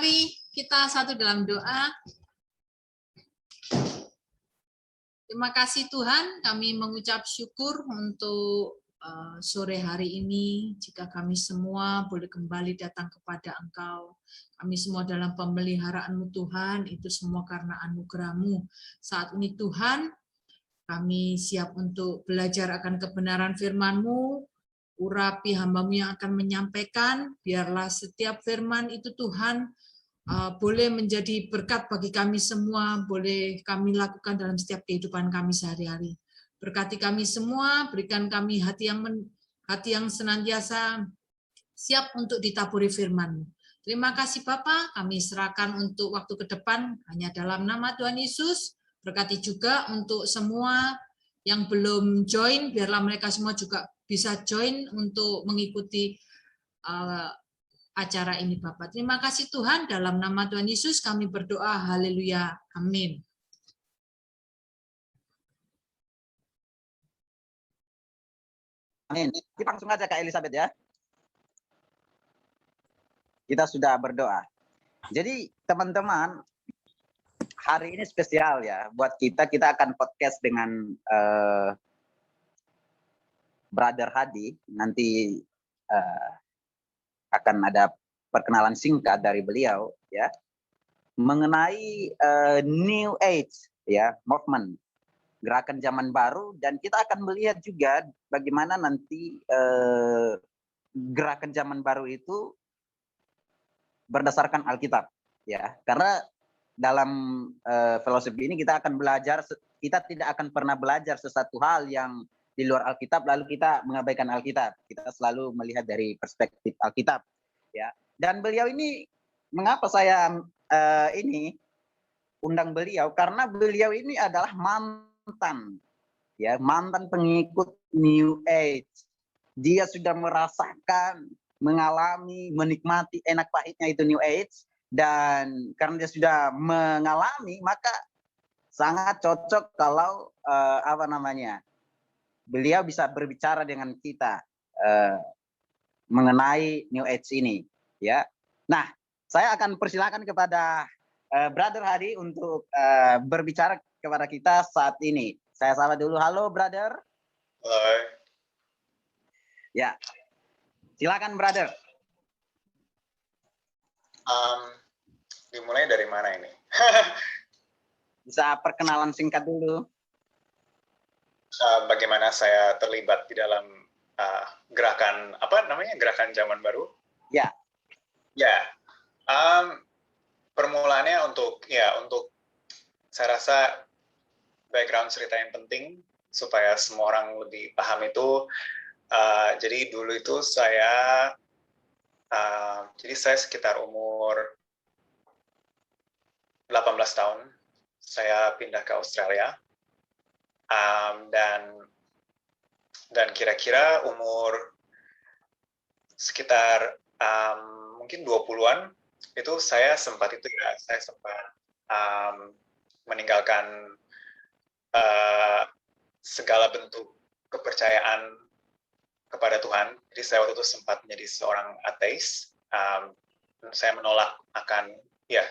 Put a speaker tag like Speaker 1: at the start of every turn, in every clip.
Speaker 1: Mari kita satu dalam doa. Terima kasih Tuhan, kami mengucap syukur untuk sore hari ini, jika kami semua boleh kembali datang kepada Engkau. Kami semua dalam pemeliharaan-Mu Tuhan, itu semua karena anugerah-Mu. Saat ini Tuhan, kami siap untuk belajar akan kebenaran firman-Mu, urapi hamba-Mu yang akan menyampaikan, biarlah setiap firman itu Tuhan, boleh menjadi berkat bagi kami semua, boleh kami lakukan dalam setiap kehidupan kami sehari-hari. Berkati kami semua, berikan kami hati yang senantiasa siap untuk ditaburi firman-Mu. Terima kasih Bapa, kami serahkan untuk waktu ke depan hanya dalam nama Tuhan Yesus. Berkati juga untuk semua yang belum join, biarlah mereka semua juga bisa join untuk mengikuti acara ini Bapak. Terima kasih Tuhan, dalam nama Tuhan Yesus kami berdoa, haleluya, amin.
Speaker 2: Amin. Kita langsung aja Kak Elizabeth ya. Kita sudah berdoa. Jadi teman-teman, hari ini spesial ya buat kita. Kita akan podcast dengan Brother Hadi. Nanti akan ada perkenalan singkat dari beliau ya mengenai New Age ya, movement, gerakan zaman baru, dan kita akan melihat juga bagaimana nanti gerakan zaman baru itu berdasarkan Alkitab ya, karena dalam filosofi ini kita akan belajar, kita tidak akan pernah belajar sesuatu hal yang di luar Alkitab lalu kita mengabaikan Alkitab. Kita selalu melihat dari perspektif Alkitab ya. Dan beliau ini, mengapa saya ini undang beliau, karena beliau ini adalah mantan pengikut New Age. Dia sudah merasakan, mengalami, menikmati enak pahitnya itu New Age, dan karena dia sudah mengalami, maka sangat cocok kalau beliau bisa berbicara dengan kita mengenai New Age ini ya. Nah, saya akan persilakan kepada Brother Hadi untuk berbicara kepada kita saat ini. Saya sapa dulu. Halo, Brother.
Speaker 3: Halo.
Speaker 2: Ya, silakan, Brother.
Speaker 3: Dimulai dari mana ini?
Speaker 2: Bisa perkenalan singkat dulu.
Speaker 3: Bagaimana saya terlibat di dalam gerakan gerakan zaman baru?
Speaker 2: Ya.
Speaker 3: Ya. Permulaannya untuk saya rasa background cerita yang penting supaya semua orang lebih paham itu. Jadi dulu itu saya sekitar umur 18 tahun saya pindah ke Australia, dan kira-kira umur sekitar mungkin 20-an itu saya sempat meninggalkan segala bentuk kepercayaan kepada Tuhan. Jadi saya waktu itu sempat menjadi seorang ateis. Saya menolak akan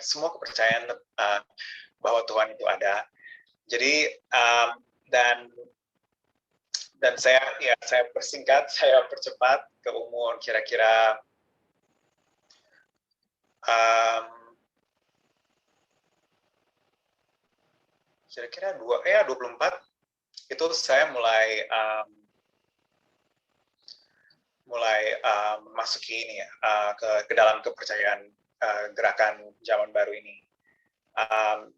Speaker 3: semua kepercayaan bahwa Tuhan itu ada. Jadi dan saya persingkat, saya percepat ke umur kira-kira 24 itu saya mulai memasuki ini ke dalam kepercayaan gerakan zaman baru ini,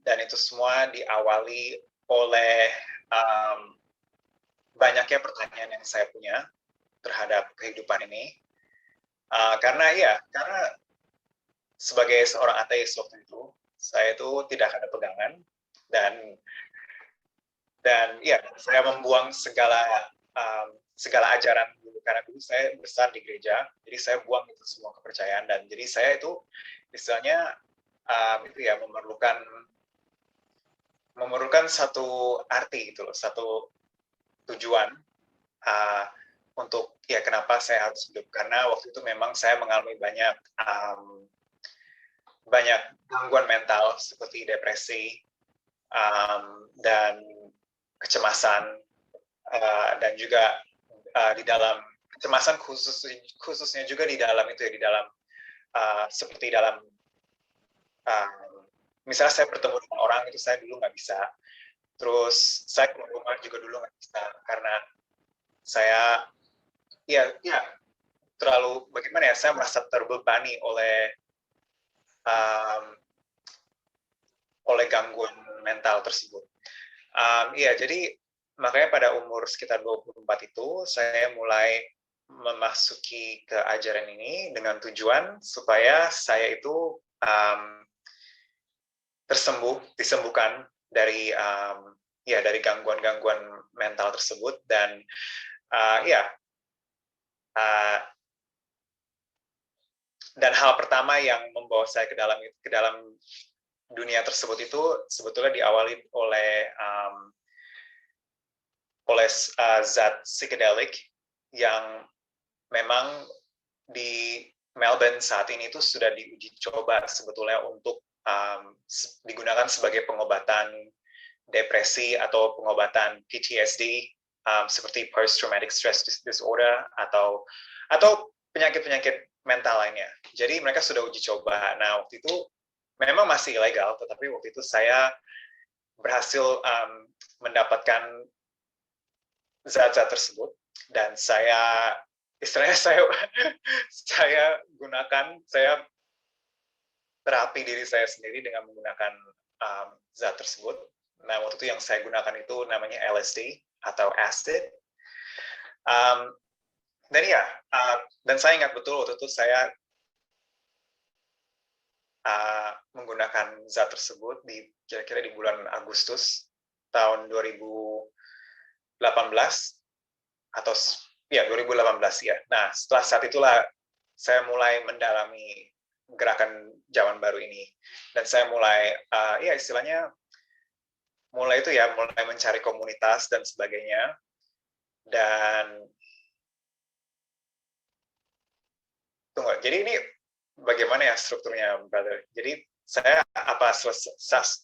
Speaker 3: dan itu semua diawali oleh banyaknya pertanyaan yang saya punya terhadap kehidupan ini, karena sebagai seorang ateis waktu itu, saya itu tidak ada pegangan, dan saya membuang segala ajaran dulu, karena dulu saya besar di gereja, jadi saya buang itu semua kepercayaan, dan jadi saya itu istilahnya memerlukan satu arti gitu loh, satu tujuan untuk kenapa saya harus hidup, karena waktu itu memang saya mengalami banyak banyak gangguan mental seperti depresi dan kecemasan, dan juga di dalam kecemasan khususnya juga di dalam itu ya, di dalam seperti dalam misalnya saya bertemu dengan orang itu saya dulu nggak bisa, terus saya keluar rumah juga dulu nggak bisa karena saya ya terlalu bagaimana ya, saya merasa terbebani oleh gangguan mental tersebut. Jadi makanya pada umur sekitar 24 itu saya mulai memasuki ke ajaran ini dengan tujuan supaya saya itu disembuhkan dari dari gangguan-gangguan mental tersebut. Dan dan hal pertama yang membawa saya ke dalam dunia tersebut itu sebetulnya diawali oleh zat psikedelik yang memang di Melbourne saat ini itu sudah diuji coba sebetulnya untuk digunakan sebagai pengobatan depresi atau pengobatan PTSD, seperti post traumatic stress disorder atau penyakit-penyakit mental lainnya. Jadi mereka sudah uji coba. Nah, waktu itu memang masih ilegal, tetapi waktu itu saya berhasil mendapatkan zat-zat tersebut, dan saya terapi diri saya sendiri dengan menggunakan zat tersebut. Nah, waktu itu yang saya gunakan itu namanya LSD atau acid. Dan saya ingat betul waktu itu saya menggunakan zat tersebut kira-kira di bulan Agustus tahun 2018 atau 2018 ya. Nah, setelah saat itulah saya mulai mendalami gerakan zaman baru ini, dan saya mulai istilahnya mulai mencari komunitas dan sebagainya. Dan jadi ini bagaimana ya strukturnya, brother? Jadi saya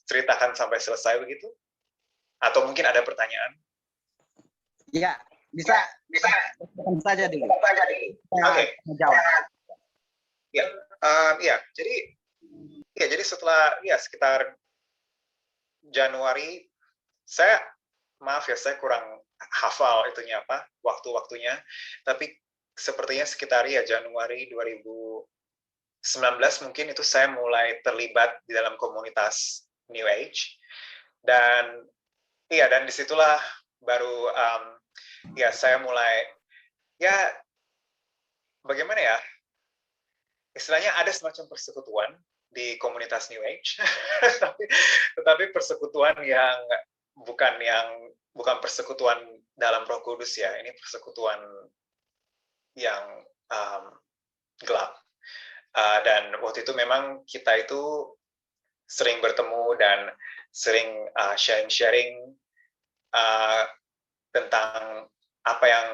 Speaker 3: ceritakan sampai selesai begitu? Atau mungkin ada pertanyaan?
Speaker 2: Ya, bisa saja dulu.
Speaker 3: Oke.
Speaker 2: Menjawab. Jadi setelah sekitar Januari, saya kurang hafal itunya apa waktu-waktunya, tapi sepertinya sekitar Januari 2019 mungkin itu saya mulai terlibat di dalam komunitas New Age, dan disitulah baru saya mulai bagaimana ya, istilahnya ada semacam persekutuan di komunitas New Age, tetapi persekutuan yang bukan persekutuan dalam Roh Kudus ya, ini persekutuan yang gelap. Dan waktu itu memang kita itu sering bertemu dan sering sharing tentang apa yang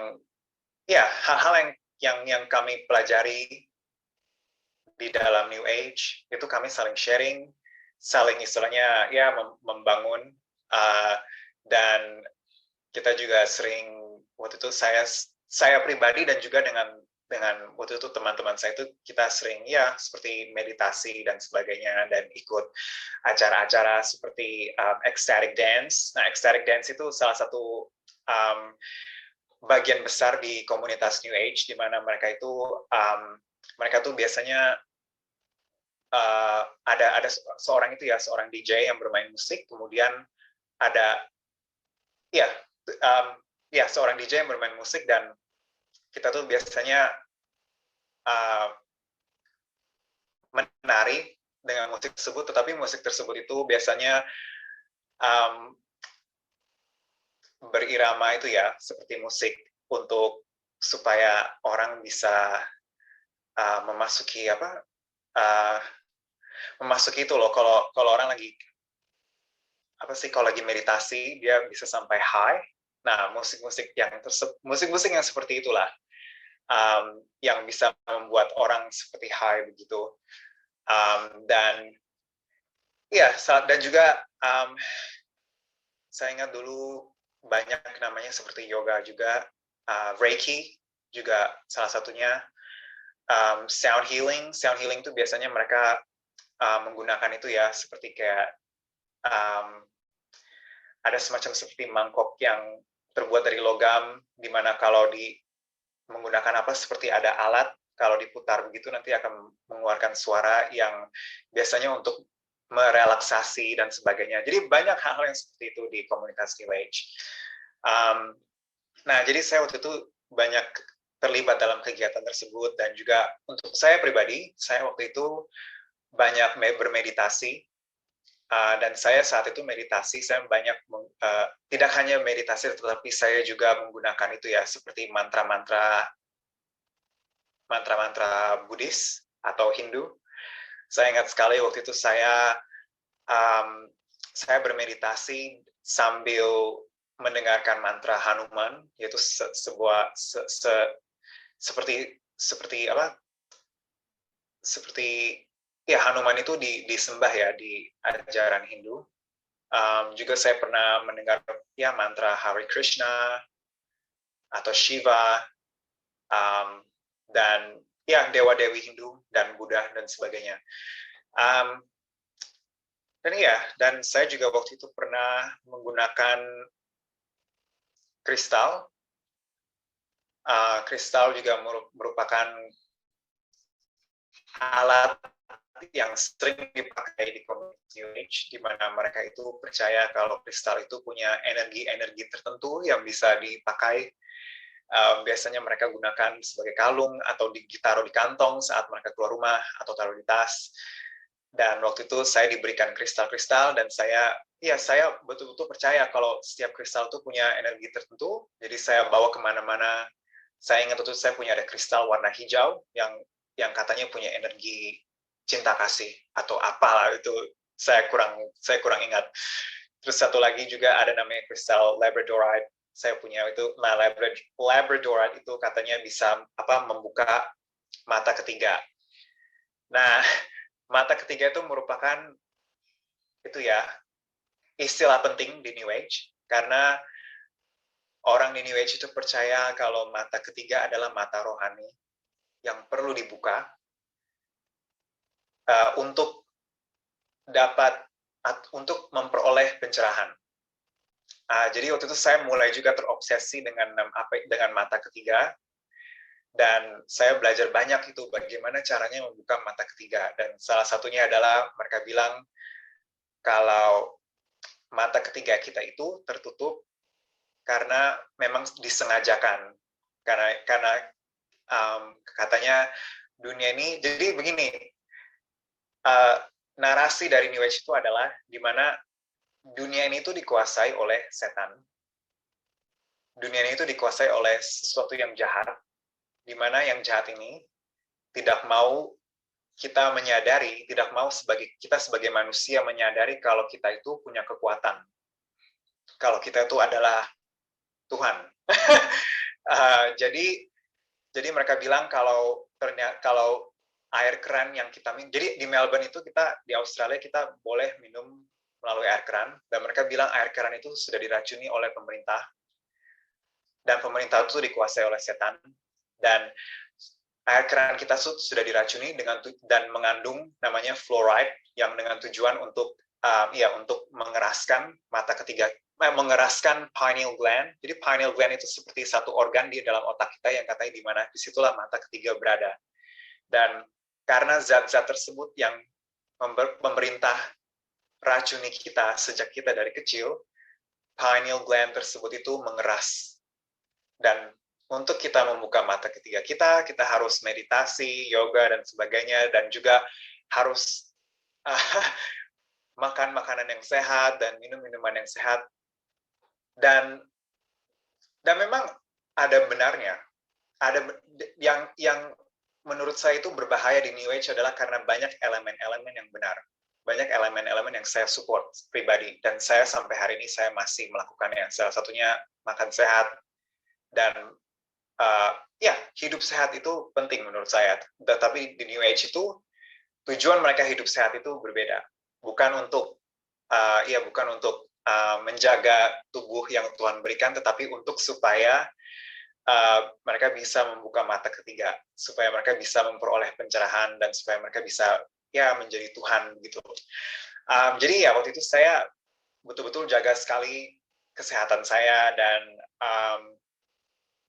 Speaker 2: hal-hal yang kami pelajari di dalam New Age. Itu kami saling sharing, saling istilahnya membangun, dan kita juga sering waktu itu saya pribadi dan juga dengan waktu itu teman-teman saya itu kita sering seperti meditasi dan sebagainya, dan ikut acara-acara seperti ecstatic dance. Nah, ecstatic dance itu salah satu bagian besar di komunitas New Age, di mana mereka tuh biasanya ada seorang DJ yang bermain musik, kemudian ada seorang DJ yang bermain musik, dan kita tuh biasanya menari dengan musik tersebut, tetapi musik tersebut itu biasanya berirama itu seperti musik untuk supaya orang bisa memasuki itu loh, kalau orang lagi kalau lagi meditasi dia bisa sampai high. Nah, musik-musik yang seperti itulah yang bisa membuat orang seperti high begitu.
Speaker 3: Dan ya, dan juga saya ingat dulu banyak namanya seperti yoga juga, Reiki juga salah satunya, sound healing itu biasanya mereka menggunakan itu ya, seperti kayak ada semacam seperti mangkok yang terbuat dari logam, di mana kalau menggunakan seperti ada alat, kalau diputar begitu nanti akan mengeluarkan suara yang biasanya untuk merelaksasi dan sebagainya. Jadi banyak hal-hal yang seperti itu di komunitas New Age. Nah, jadi saya waktu itu banyak terlibat dalam kegiatan tersebut, dan juga untuk saya pribadi, saya waktu itu banyak bermeditasi, dan saya saat itu meditasi, saya banyak tidak hanya meditasi, tetapi saya juga menggunakan itu ya, seperti mantra-mantra Buddhis atau Hindu. Saya ingat sekali waktu itu saya bermeditasi sambil mendengarkan mantra Hanuman, yaitu seperti ya, Hanuman itu disembah ya di ajaran Hindu. Juga saya pernah mendengar ya mantra Hare Krishna atau Shiva, dan ya dewa-dewi Hindu dan Buddha dan sebagainya. Dan saya juga waktu itu pernah menggunakan kristal. Kristal juga merupakan alat yang sering dipakai di komunitas New Age, di mana mereka itu percaya kalau kristal itu punya energi-energi tertentu yang bisa dipakai. Biasanya mereka gunakan sebagai kalung atau ditaruh di kantong saat mereka keluar rumah atau taruh di tas. Dan waktu itu saya diberikan kristal-kristal, dan saya betul-betul percaya kalau setiap kristal itu punya energi tertentu. Jadi saya bawa kemana-mana. Saya ingat itu saya punya ada kristal warna hijau yang katanya punya energi cinta kasih atau apalah itu, saya kurang ingat. Terus satu lagi juga ada namanya kristal labradorite. Saya punya itu. Nah, labradorite itu katanya bisa membuka mata ketiga. Nah, mata ketiga itu merupakan itu ya istilah penting di New Age, karena orang di New Age itu percaya kalau mata ketiga adalah mata rohani yang perlu dibuka untuk memperoleh pencerahan. Jadi waktu itu saya mulai juga terobsesi dengan mata ketiga, dan saya belajar banyak itu bagaimana caranya membuka mata ketiga. Dan salah satunya adalah mereka bilang kalau mata ketiga kita itu tertutup karena memang disengajakan, karena katanya dunia ini, jadi begini, narasi dari New Age itu adalah di mana dunia ini itu dikuasai oleh setan. Dunia ini itu dikuasai oleh sesuatu yang jahat, di mana yang jahat ini tidak mau kita menyadari, tidak mau kita sebagai manusia menyadari kalau kita itu punya kekuatan. Kalau kita itu adalah Tuhan. Jadi mereka bilang kalau air keran yang kita minum, jadi di Melbourne itu di Australia kita boleh minum melalui air keran, dan mereka bilang air keran itu sudah diracuni oleh pemerintah, dan pemerintah itu dikuasai oleh setan, dan air keran kita sudah diracuni dan mengandung namanya fluoride yang dengan tujuan untuk mengeraskan mata ketiga, mengeraskan pineal gland. Jadi pineal gland itu seperti satu organ di dalam otak kita yang katanya di mana disitulah mata ketiga berada. Dan karena zat-zat tersebut yang pemerintah racuni kita sejak kita dari kecil, pineal gland tersebut itu mengeras. Dan untuk kita membuka mata ketiga kita harus meditasi, yoga, dan sebagainya, dan juga harus makan makanan yang sehat dan minum minuman yang sehat. Dan memang ada benarnya. Ada yang menurut saya itu berbahaya di New Age adalah karena banyak elemen-elemen yang benar. Banyak elemen-elemen yang saya support pribadi, dan saya sampai hari ini saya masih melakukannya. Salah satunya makan sehat, dan hidup sehat itu penting menurut saya. Tetapi di New Age itu tujuan mereka hidup sehat itu berbeda, bukan untuk menjaga tubuh yang Tuhan berikan, tetapi untuk supaya mereka bisa membuka mata ketiga, supaya mereka bisa memperoleh pencerahan dan supaya mereka bisa menjadi Tuhan gitu. Jadi waktu itu saya betul-betul jaga sekali kesehatan saya dan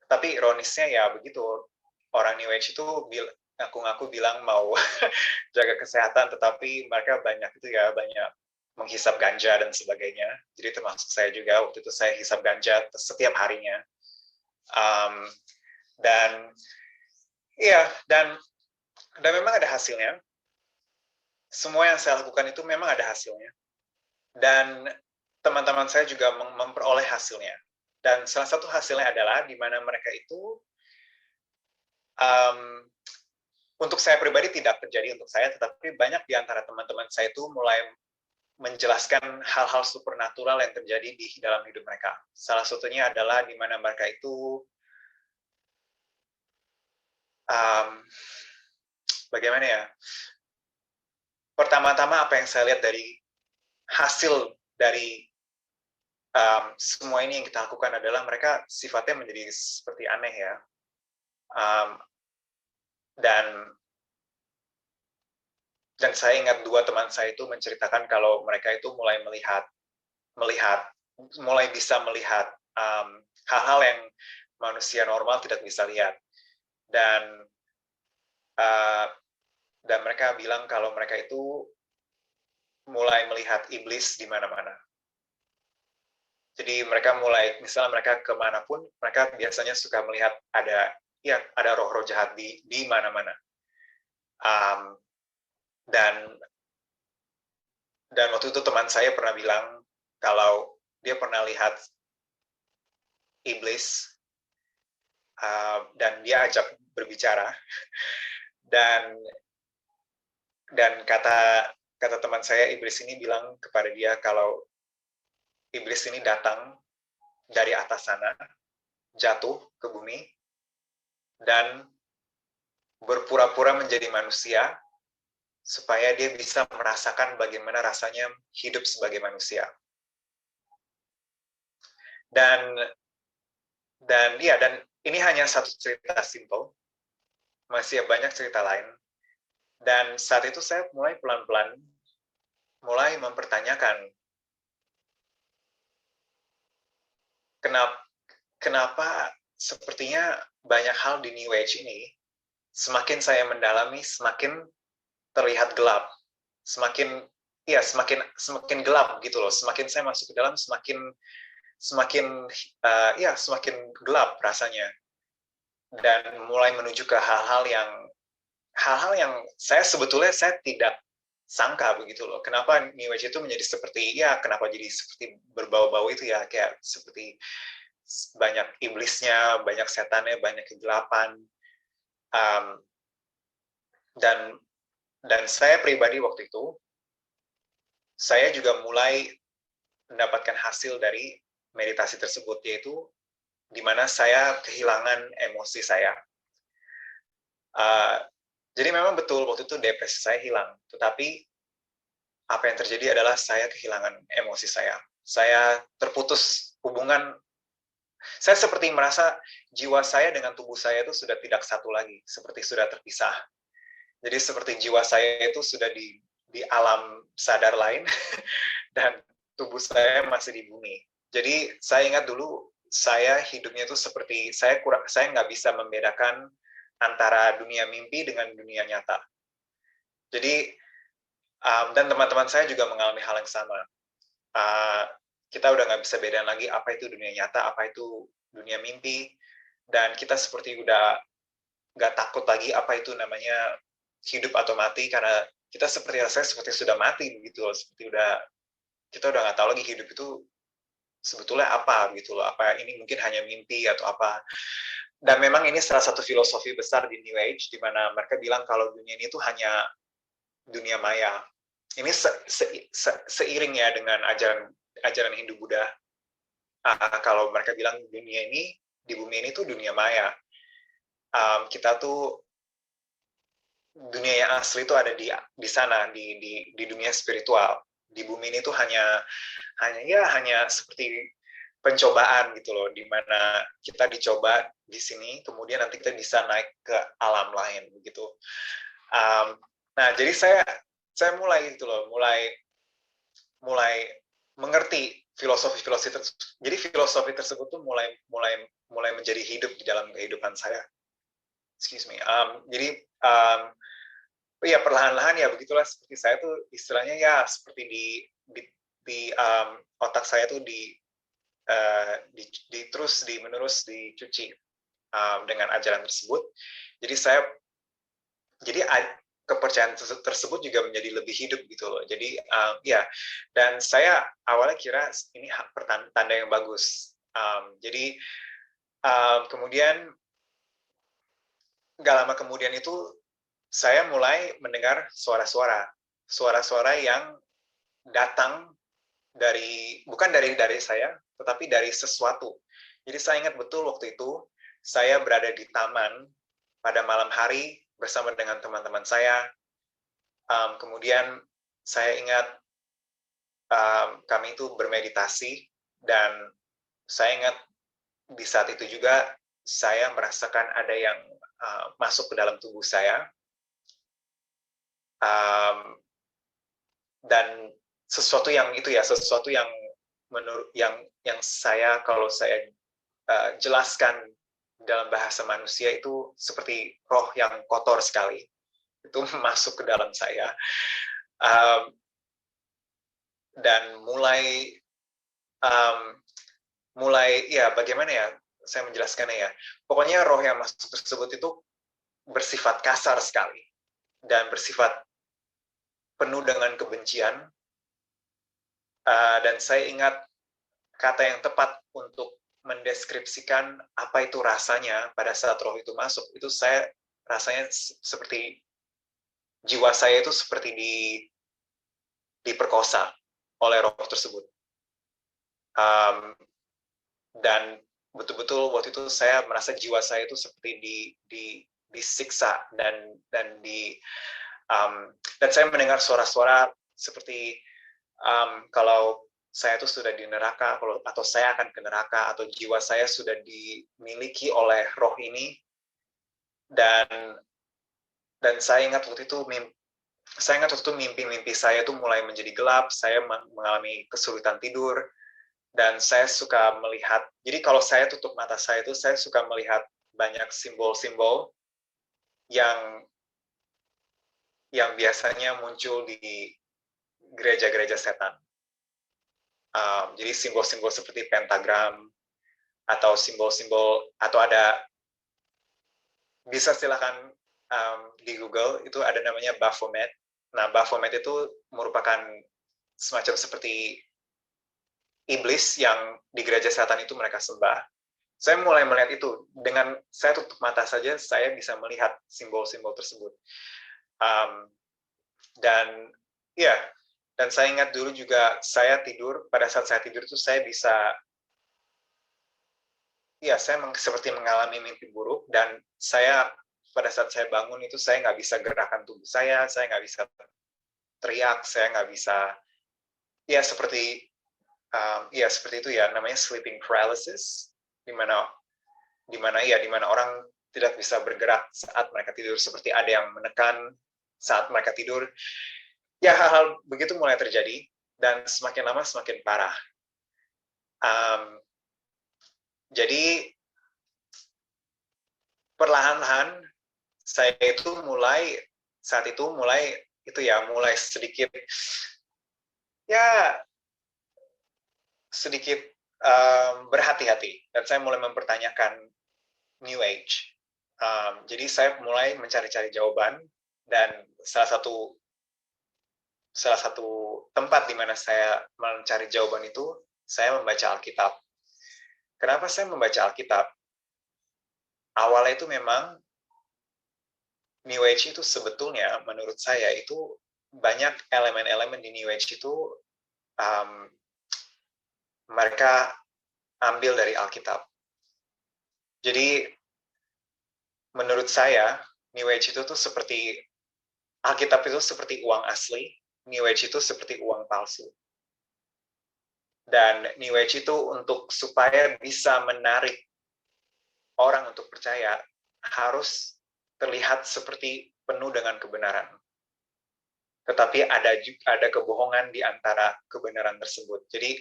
Speaker 3: tapi ironisnya begitu, orang New Age itu ngaku-ngaku bilang mau jaga kesehatan, tetapi mereka banyak menghisap ganja dan sebagainya. Jadi termasuk saya juga, waktu itu saya hisap ganja setiap harinya. Dan memang ada hasilnya. Semua yang saya lakukan itu memang ada hasilnya. Dan teman-teman saya juga memperoleh hasilnya. Dan salah satu hasilnya adalah di mana mereka itu, untuk saya pribadi tidak terjadi untuk saya, tetapi banyak di antara teman-teman saya itu mulai menjelaskan hal-hal supernatural yang terjadi di dalam hidup mereka. Salah satunya adalah di mana mereka itu, bagaimana ya, pertama-tama apa yang saya lihat dari hasil dari semua ini yang kita lakukan adalah mereka sifatnya menjadi seperti aneh ya. Dan saya ingat dua teman saya itu menceritakan kalau mereka itu mulai bisa melihat hal-hal yang manusia normal tidak bisa lihat. Dan mereka bilang kalau mereka itu mulai melihat iblis di mana-mana. Jadi mereka misalnya mereka kemanapun, mereka biasanya suka melihat ada roh-roh jahat di mana-mana. Dan waktu itu teman saya pernah bilang kalau dia pernah lihat iblis dan dia ajak berbicara dan kata teman saya, iblis ini bilang kepada dia kalau iblis ini datang dari atas sana, jatuh ke bumi dan berpura-pura menjadi manusia supaya dia bisa merasakan bagaimana rasanya hidup sebagai manusia. Dan ini hanya satu cerita simple, masih banyak cerita lain. Dan saat itu saya mulai pelan-pelan mulai mempertanyakan kenapa sepertinya banyak hal di New Age ini semakin saya mendalami semakin terlihat gelap, semakin gelap gitu loh. Semakin saya masuk ke dalam, semakin gelap rasanya, dan mulai menuju ke hal-hal yang saya sebetulnya tidak sangka begitu loh. Kenapa New Age itu menjadi seperti kenapa jadi seperti berbau-bau itu ya, kayak seperti banyak iblisnya, banyak setannya, banyak kegelapan. Dan saya pribadi waktu itu, saya juga mulai mendapatkan hasil dari meditasi tersebut, yaitu di mana saya kehilangan emosi saya. Jadi memang betul waktu itu depresi saya hilang, tetapi apa yang terjadi adalah saya kehilangan emosi saya. Saya terputus hubungan. Saya seperti merasa jiwa saya dengan tubuh saya itu sudah tidak satu lagi, seperti sudah terpisah. Jadi seperti jiwa saya itu sudah di alam sadar lain dan tubuh saya masih di bumi. Jadi saya ingat dulu saya hidupnya itu seperti saya nggak bisa membedakan antara dunia mimpi dengan dunia nyata. Jadi dan teman-teman saya juga mengalami hal yang sama. Kita udah nggak bisa bedain lagi apa itu dunia nyata, apa itu dunia mimpi, dan kita seperti udah nggak takut lagi apa itu namanya hidup atau mati, karena kita rasanya seperti sudah mati begitu loh, kita udah nggak tahu lagi hidup itu sebetulnya apa gitu loh, apa ini mungkin hanya mimpi atau apa. Dan memang ini salah satu filosofi besar di New Age, di mana mereka bilang kalau dunia ini tuh hanya dunia maya. Ini seiring ya dengan ajaran Hindu Buddha. Kalau mereka bilang dunia ini, di bumi ini tuh dunia maya. Kita tuh dunia yang asli itu ada di sana, di dunia spiritual. Di bumi ini tuh hanya seperti pencobaan gitu loh, di mana kita dicoba di sini, kemudian nanti kita bisa naik ke alam lain begitu. Nah, jadi saya mulai gitu loh, mulai mengerti filosofi tersebut. Jadi filosofi tersebut tuh mulai menjadi hidup di dalam kehidupan saya. Excuse me. Jadi ya perlahan-lahan ya begitulah, seperti saya tuh istilahnya ya seperti di otak saya tuh terus menerus dicuci dengan ajaran tersebut. Jadi kepercayaan tersebut juga menjadi lebih hidup gitu loh. Jadi ya, dan saya awalnya kira ini tanda yang bagus. Jadi kemudian nggak lama kemudian itu saya mulai mendengar suara-suara yang datang bukan dari saya, tetapi dari sesuatu. Jadi saya ingat betul waktu itu saya berada di taman pada malam hari bersama dengan teman-teman saya. Kemudian saya ingat kami itu bermeditasi, dan saya ingat di saat itu juga saya merasakan ada yang masuk ke dalam tubuh saya, dan sesuatu yang menurut yang saya, kalau saya jelaskan dalam bahasa manusia, itu seperti roh yang kotor sekali itu masuk ke dalam saya, dan mulai ya bagaimana ya saya menjelaskannya ya, pokoknya roh yang masuk tersebut itu bersifat kasar sekali dan bersifat penuh dengan kebencian, dan saya ingat kata yang tepat untuk mendeskripsikan apa itu rasanya pada saat roh itu masuk, itu saya rasanya seperti jiwa saya itu seperti diperkosa oleh roh tersebut. Dan betul-betul waktu itu saya merasa jiwa saya itu seperti disiksa, dan saya mendengar suara-suara seperti kalau saya itu sudah di neraka, atau saya akan ke neraka, atau jiwa saya sudah dimiliki oleh roh ini. Dan saya ingat waktu itu mimpi-mimpi saya itu mulai menjadi gelap, saya mengalami kesulitan tidur, dan saya suka melihat, jadi kalau saya tutup mata saya itu, saya suka melihat banyak simbol-simbol yang biasanya muncul di gereja-gereja setan. Jadi simbol-simbol seperti pentagram, atau simbol-simbol, atau ada, bisa silakan di Google, itu ada namanya Baphomet. Nah, Baphomet itu merupakan semacam seperti iblis yang di gereja setan itu mereka sembah. Saya mulai melihat itu, dengan saya tutup mata saja, saya bisa melihat simbol-simbol tersebut. Dan ya, dan saya ingat dulu juga saya tidur, pada saat saya tidur itu saya bisa, ya saya seperti mengalami mimpi buruk, dan saya pada saat saya bangun itu saya nggak bisa gerakan tubuh saya nggak bisa teriak, saya nggak bisa, ya seperti itu ya, namanya sleeping paralysis, di mana orang tidak bisa bergerak saat mereka tidur, seperti ada yang menekan saat mereka tidur. Ya, hal-hal begitu mulai terjadi, dan semakin lama semakin parah. Jadi perlahan-lahan saya itu mulai sedikit berhati-hati, dan saya mulai mempertanyakan New Age. Jadi saya mulai mencari-cari jawaban, dan salah satu tempat di mana saya mencari jawaban itu, saya membaca Alkitab. Kenapa saya membaca Alkitab? Awalnya itu memang New Age itu sebetulnya menurut saya itu banyak elemen-elemen di New Age itu mereka ambil dari Alkitab. Jadi menurut saya New Age itu tuh seperti Alkitab itu seperti uang asli, New Age itu seperti uang palsu. Dan New Age itu untuk supaya bisa menarik orang untuk percaya, harus terlihat seperti penuh dengan kebenaran. Tetapi ada kebohongan di antara kebenaran tersebut. Jadi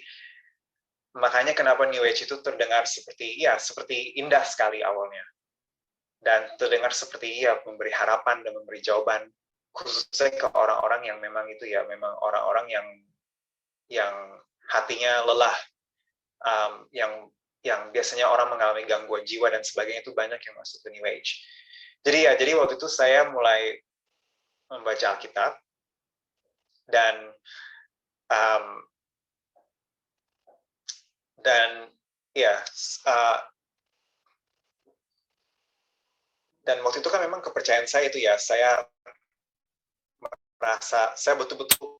Speaker 3: makanya kenapa New Age itu terdengar seperti indah sekali awalnya, dan terdengar seperti memberi harapan dan memberi jawaban, khususnya ke orang-orang yang memang memang orang-orang yang hatinya lelah, yang biasanya orang mengalami gangguan jiwa dan sebagainya, itu banyak yang masuk ke New Age. Jadi waktu itu saya mulai membaca Alkitab, dan dan waktu itu kan memang kepercayaan saya itu saya merasa saya betul-betul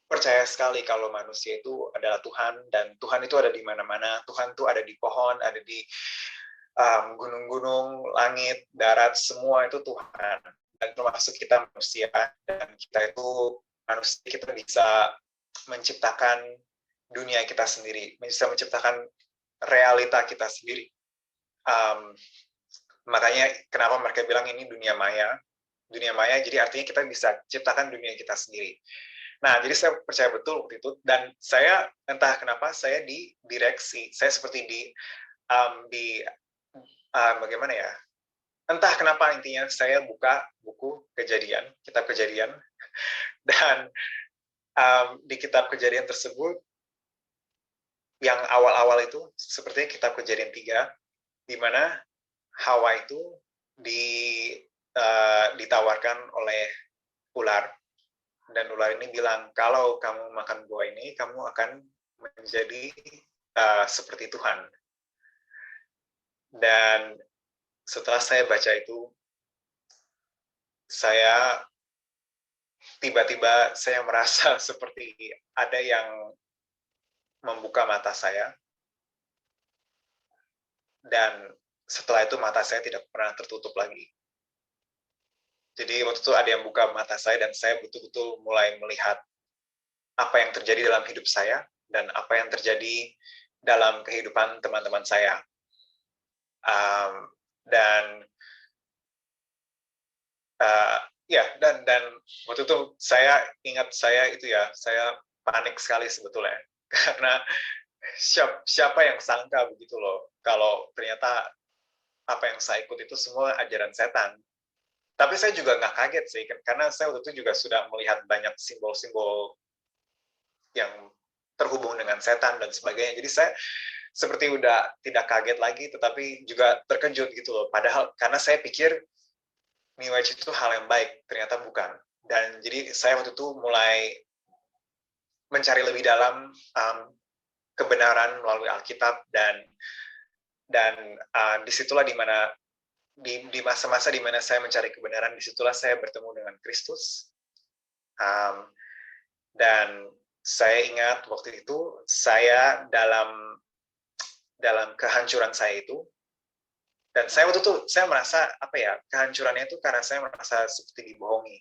Speaker 3: percaya sekali kalau manusia itu adalah Tuhan, dan Tuhan itu ada di mana-mana. Tuhan itu ada di pohon, ada di gunung-gunung, langit, darat, semua itu Tuhan. Dan termasuk kita manusia, dan kita itu manusia, kita bisa menciptakan dunia kita sendiri, bisa menciptakan realita kita sendiri. Makanya kenapa mereka bilang ini dunia maya. Dunia maya, jadi artinya kita bisa ciptakan dunia kita sendiri. Nah, jadi saya percaya betul waktu itu, dan saya entah kenapa saya didireksi, saya seperti bagaimana ya? Entah kenapa intinya saya buka buku Kejadian, kitab Kejadian, dan di kitab Kejadian tersebut yang awal-awal itu seperti kitab Kejadian 3, di mana Hawa itu ditawarkan oleh ular, dan ular ini bilang, kalau kamu makan buah ini, kamu akan menjadi seperti Tuhan. Dan setelah saya baca itu, saya tiba-tiba saya merasa seperti ada yang membuka mata saya, dan setelah itu mata saya tidak pernah tertutup lagi. Jadi waktu itu ada yang buka mata saya, dan saya betul-betul mulai melihat apa yang terjadi dalam hidup saya, dan apa yang terjadi dalam kehidupan teman-teman saya. Dan waktu itu saya ingat saya panik sekali sebetulnya, karena siapa yang sangka begitu loh, kalau ternyata apa yang saya ikut itu semua ajaran setan. Tapi saya juga nggak kaget sih, karena saya waktu itu juga sudah melihat banyak simbol-simbol yang terhubung dengan setan dan sebagainya. Jadi saya seperti udah tidak kaget lagi, tetapi juga terkejut gitu loh. Padahal karena saya pikir New Age itu hal yang baik, ternyata bukan. Dan jadi saya waktu itu mulai mencari lebih dalam kebenaran melalui Alkitab, dan disitulah dimana di masa-masa di mana saya mencari kebenaran, disitulah saya bertemu dengan Kristus. Dan saya ingat waktu itu saya dalam kehancuran saya itu, dan saya waktu itu saya merasa kehancurannya itu karena saya merasa seperti dibohongi.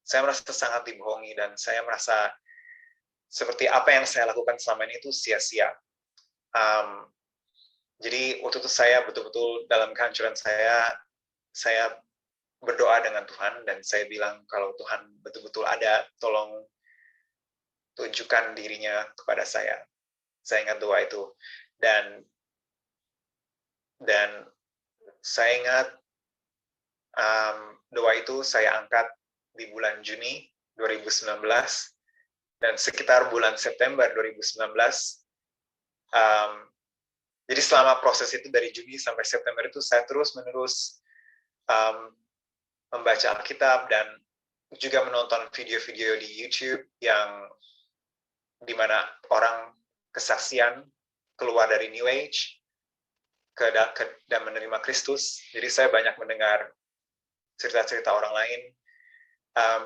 Speaker 3: Saya merasa sangat dibohongi, dan saya merasa seperti apa yang saya lakukan selama ini itu sia-sia. Jadi waktu itu saya betul-betul dalam kehancuran saya berdoa dengan Tuhan, dan saya bilang, kalau Tuhan betul-betul ada, tolong tunjukkan dirinya kepada saya. Saya ingat doa itu, dan saya ingat doa itu saya angkat di bulan Juni 2019, dan sekitar bulan September 2019, jadi selama proses itu dari Juni sampai September itu saya terus-menerus membaca Alkitab, dan juga menonton video-video di YouTube yang dimana orang kesaksian keluar dari New Age dan menerima Kristus. Jadi saya banyak mendengar cerita-cerita orang lain.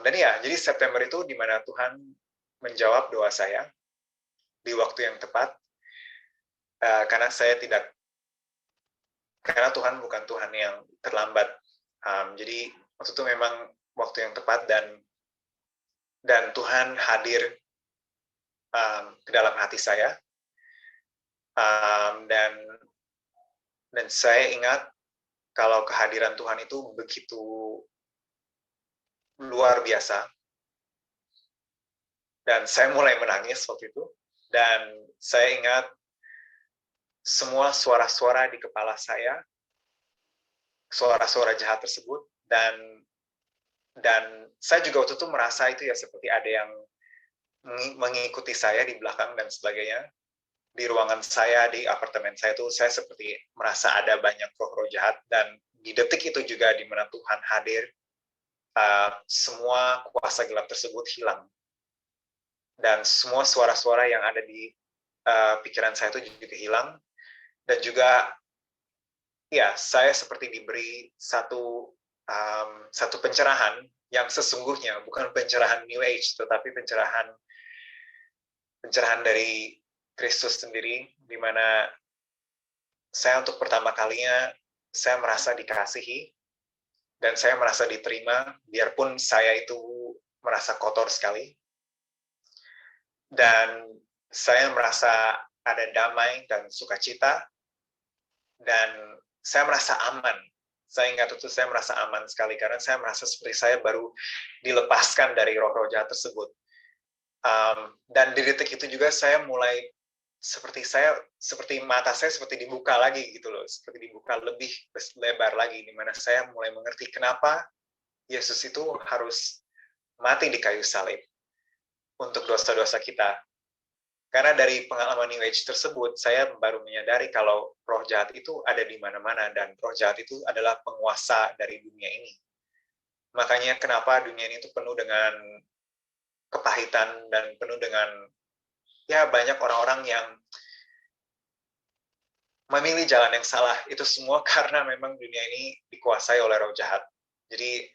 Speaker 3: Dan jadi September itu dimana Tuhan menjawab doa saya di waktu yang tepat. Karena karena Tuhan bukan Tuhan yang terlambat. Jadi waktu itu memang waktu yang tepat, dan Tuhan hadir ke dalam hati saya, dan saya ingat kalau kehadiran Tuhan itu begitu luar biasa, dan saya mulai menangis waktu itu, dan saya ingat semua suara-suara di kepala saya, suara-suara jahat tersebut, dan saya juga waktu itu merasa itu ya seperti ada yang mengikuti saya di belakang dan sebagainya. Di ruangan saya, di apartemen saya itu, saya seperti merasa ada banyak roh-roh jahat, dan di detik itu juga di mana Tuhan hadir, semua kuasa gelap tersebut hilang. Dan semua suara-suara yang ada di pikiran saya itu juga hilang. Dan juga, ya, saya seperti diberi satu pencerahan yang sesungguhnya, bukan pencerahan New Age, tetapi pencerahan dari Kristus sendiri, di mana saya untuk pertama kalinya, saya merasa dikasihi, dan saya merasa diterima, biarpun saya itu merasa kotor sekali. Dan saya merasa ada damai dan sukacita, dan saya merasa aman. Saya ingat itu saya merasa aman sekali, karena saya merasa seperti saya baru dilepaskan dari roh-roh jahat tersebut. Dan di detik itu juga saya mulai seperti mata saya seperti dibuka lagi gitu loh, seperti dibuka lebih lebar lagi, di mana saya mulai mengerti kenapa Yesus itu harus mati di kayu salib untuk dosa-dosa kita. Karena dari pengalaman New Age tersebut, saya baru menyadari kalau roh jahat itu ada di mana-mana, dan roh jahat itu adalah penguasa dari dunia ini. Makanya kenapa dunia ini itu penuh dengan kepahitan, dan penuh dengan, ya, banyak orang-orang yang memilih jalan yang salah. Itu semua karena memang dunia ini dikuasai oleh roh jahat. Jadi,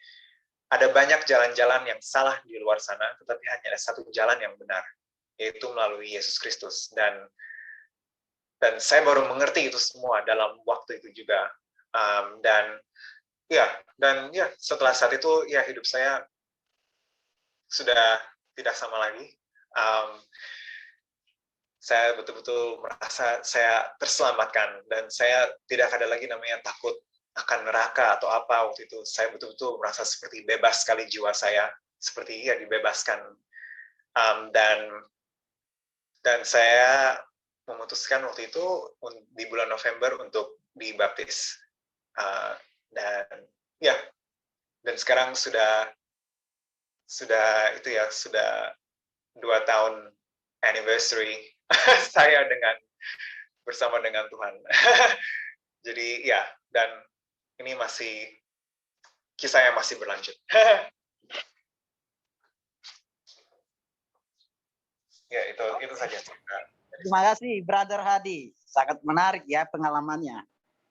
Speaker 3: ada banyak jalan-jalan yang salah di luar sana, tetapi hanya ada satu jalan yang benar, yaitu melalui Yesus Kristus. Dan saya baru mengerti itu semua dalam waktu itu juga. Dan setelah saat itu, ya, hidup saya sudah tidak sama lagi. Saya betul-betul merasa saya terselamatkan, dan saya tidak ada lagi namanya takut akan neraka atau apa waktu itu. Saya betul-betul merasa seperti bebas sekali jiwa saya, seperti ya dibebaskan. Dan saya memutuskan waktu itu di bulan November untuk dibaptis. Dan sekarang sudah 2 tahun anniversary saya bersama dengan Tuhan. Jadi ya, dan ini kisah yang masih berlanjut. Ya, itu saja.
Speaker 2: Terima kasih, Brother Hadi. Sangat menarik ya pengalamannya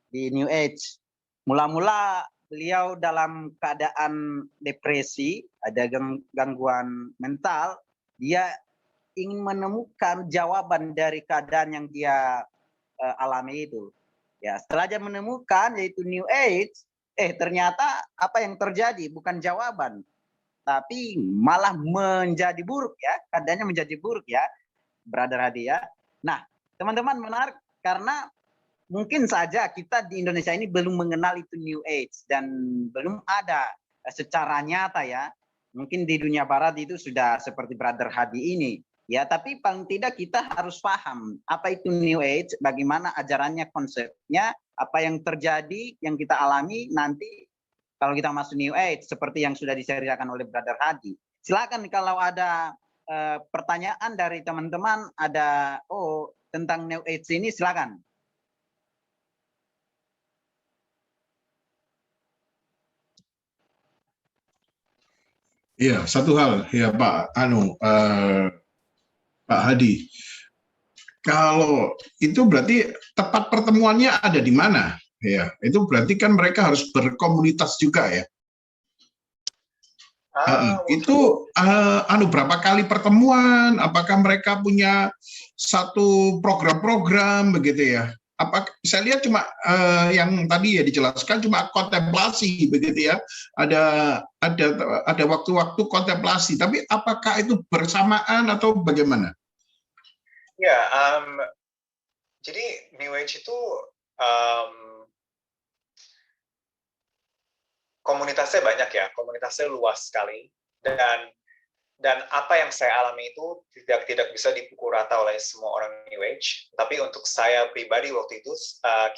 Speaker 2: di New Age. Mula-mula beliau dalam keadaan depresi, ada gangguan mental, dia ingin menemukan jawaban dari keadaan yang dia alami itu. Ya, setelah dia menemukan yaitu New Age, ternyata apa yang terjadi bukan jawaban, tapi malah menjadi buruk ya, keadaannya menjadi buruk ya, Brother Hadi ya. Nah, teman-teman, menarik karena mungkin saja kita di Indonesia ini belum mengenal itu New Age, dan belum ada secara nyata ya. Mungkin di dunia barat itu sudah seperti Brother Hadi ini. Ya, tapi paling tidak kita harus paham apa itu New Age, bagaimana ajarannya, konsepnya, apa yang terjadi, yang kita alami nanti kalau kita masuk New Age, seperti yang sudah diceritakan oleh Brother Hadi. Silakan kalau ada pertanyaan dari teman-teman, ada tentang New Age ini, silakan.
Speaker 4: Iya, satu hal ya Pak Pak Hadi. Kalau itu berarti tempat pertemuannya ada di mana? Ya, itu berarti kan mereka harus berkomunitas juga ya. Itu berapa kali pertemuan? Apakah mereka punya satu program-program begitu ya? Apa saya lihat cuma yang tadi ya dijelaskan cuma kontemplasi begitu ya. Ada waktu-waktu kontemplasi, tapi apakah itu bersamaan atau bagaimana?
Speaker 3: Ya, jadi New Age itu komunitasnya banyak ya, komunitasnya luas sekali, dan apa yang saya alami itu tidak bisa dipukul rata oleh semua orang New Age. Tapi untuk saya pribadi waktu itu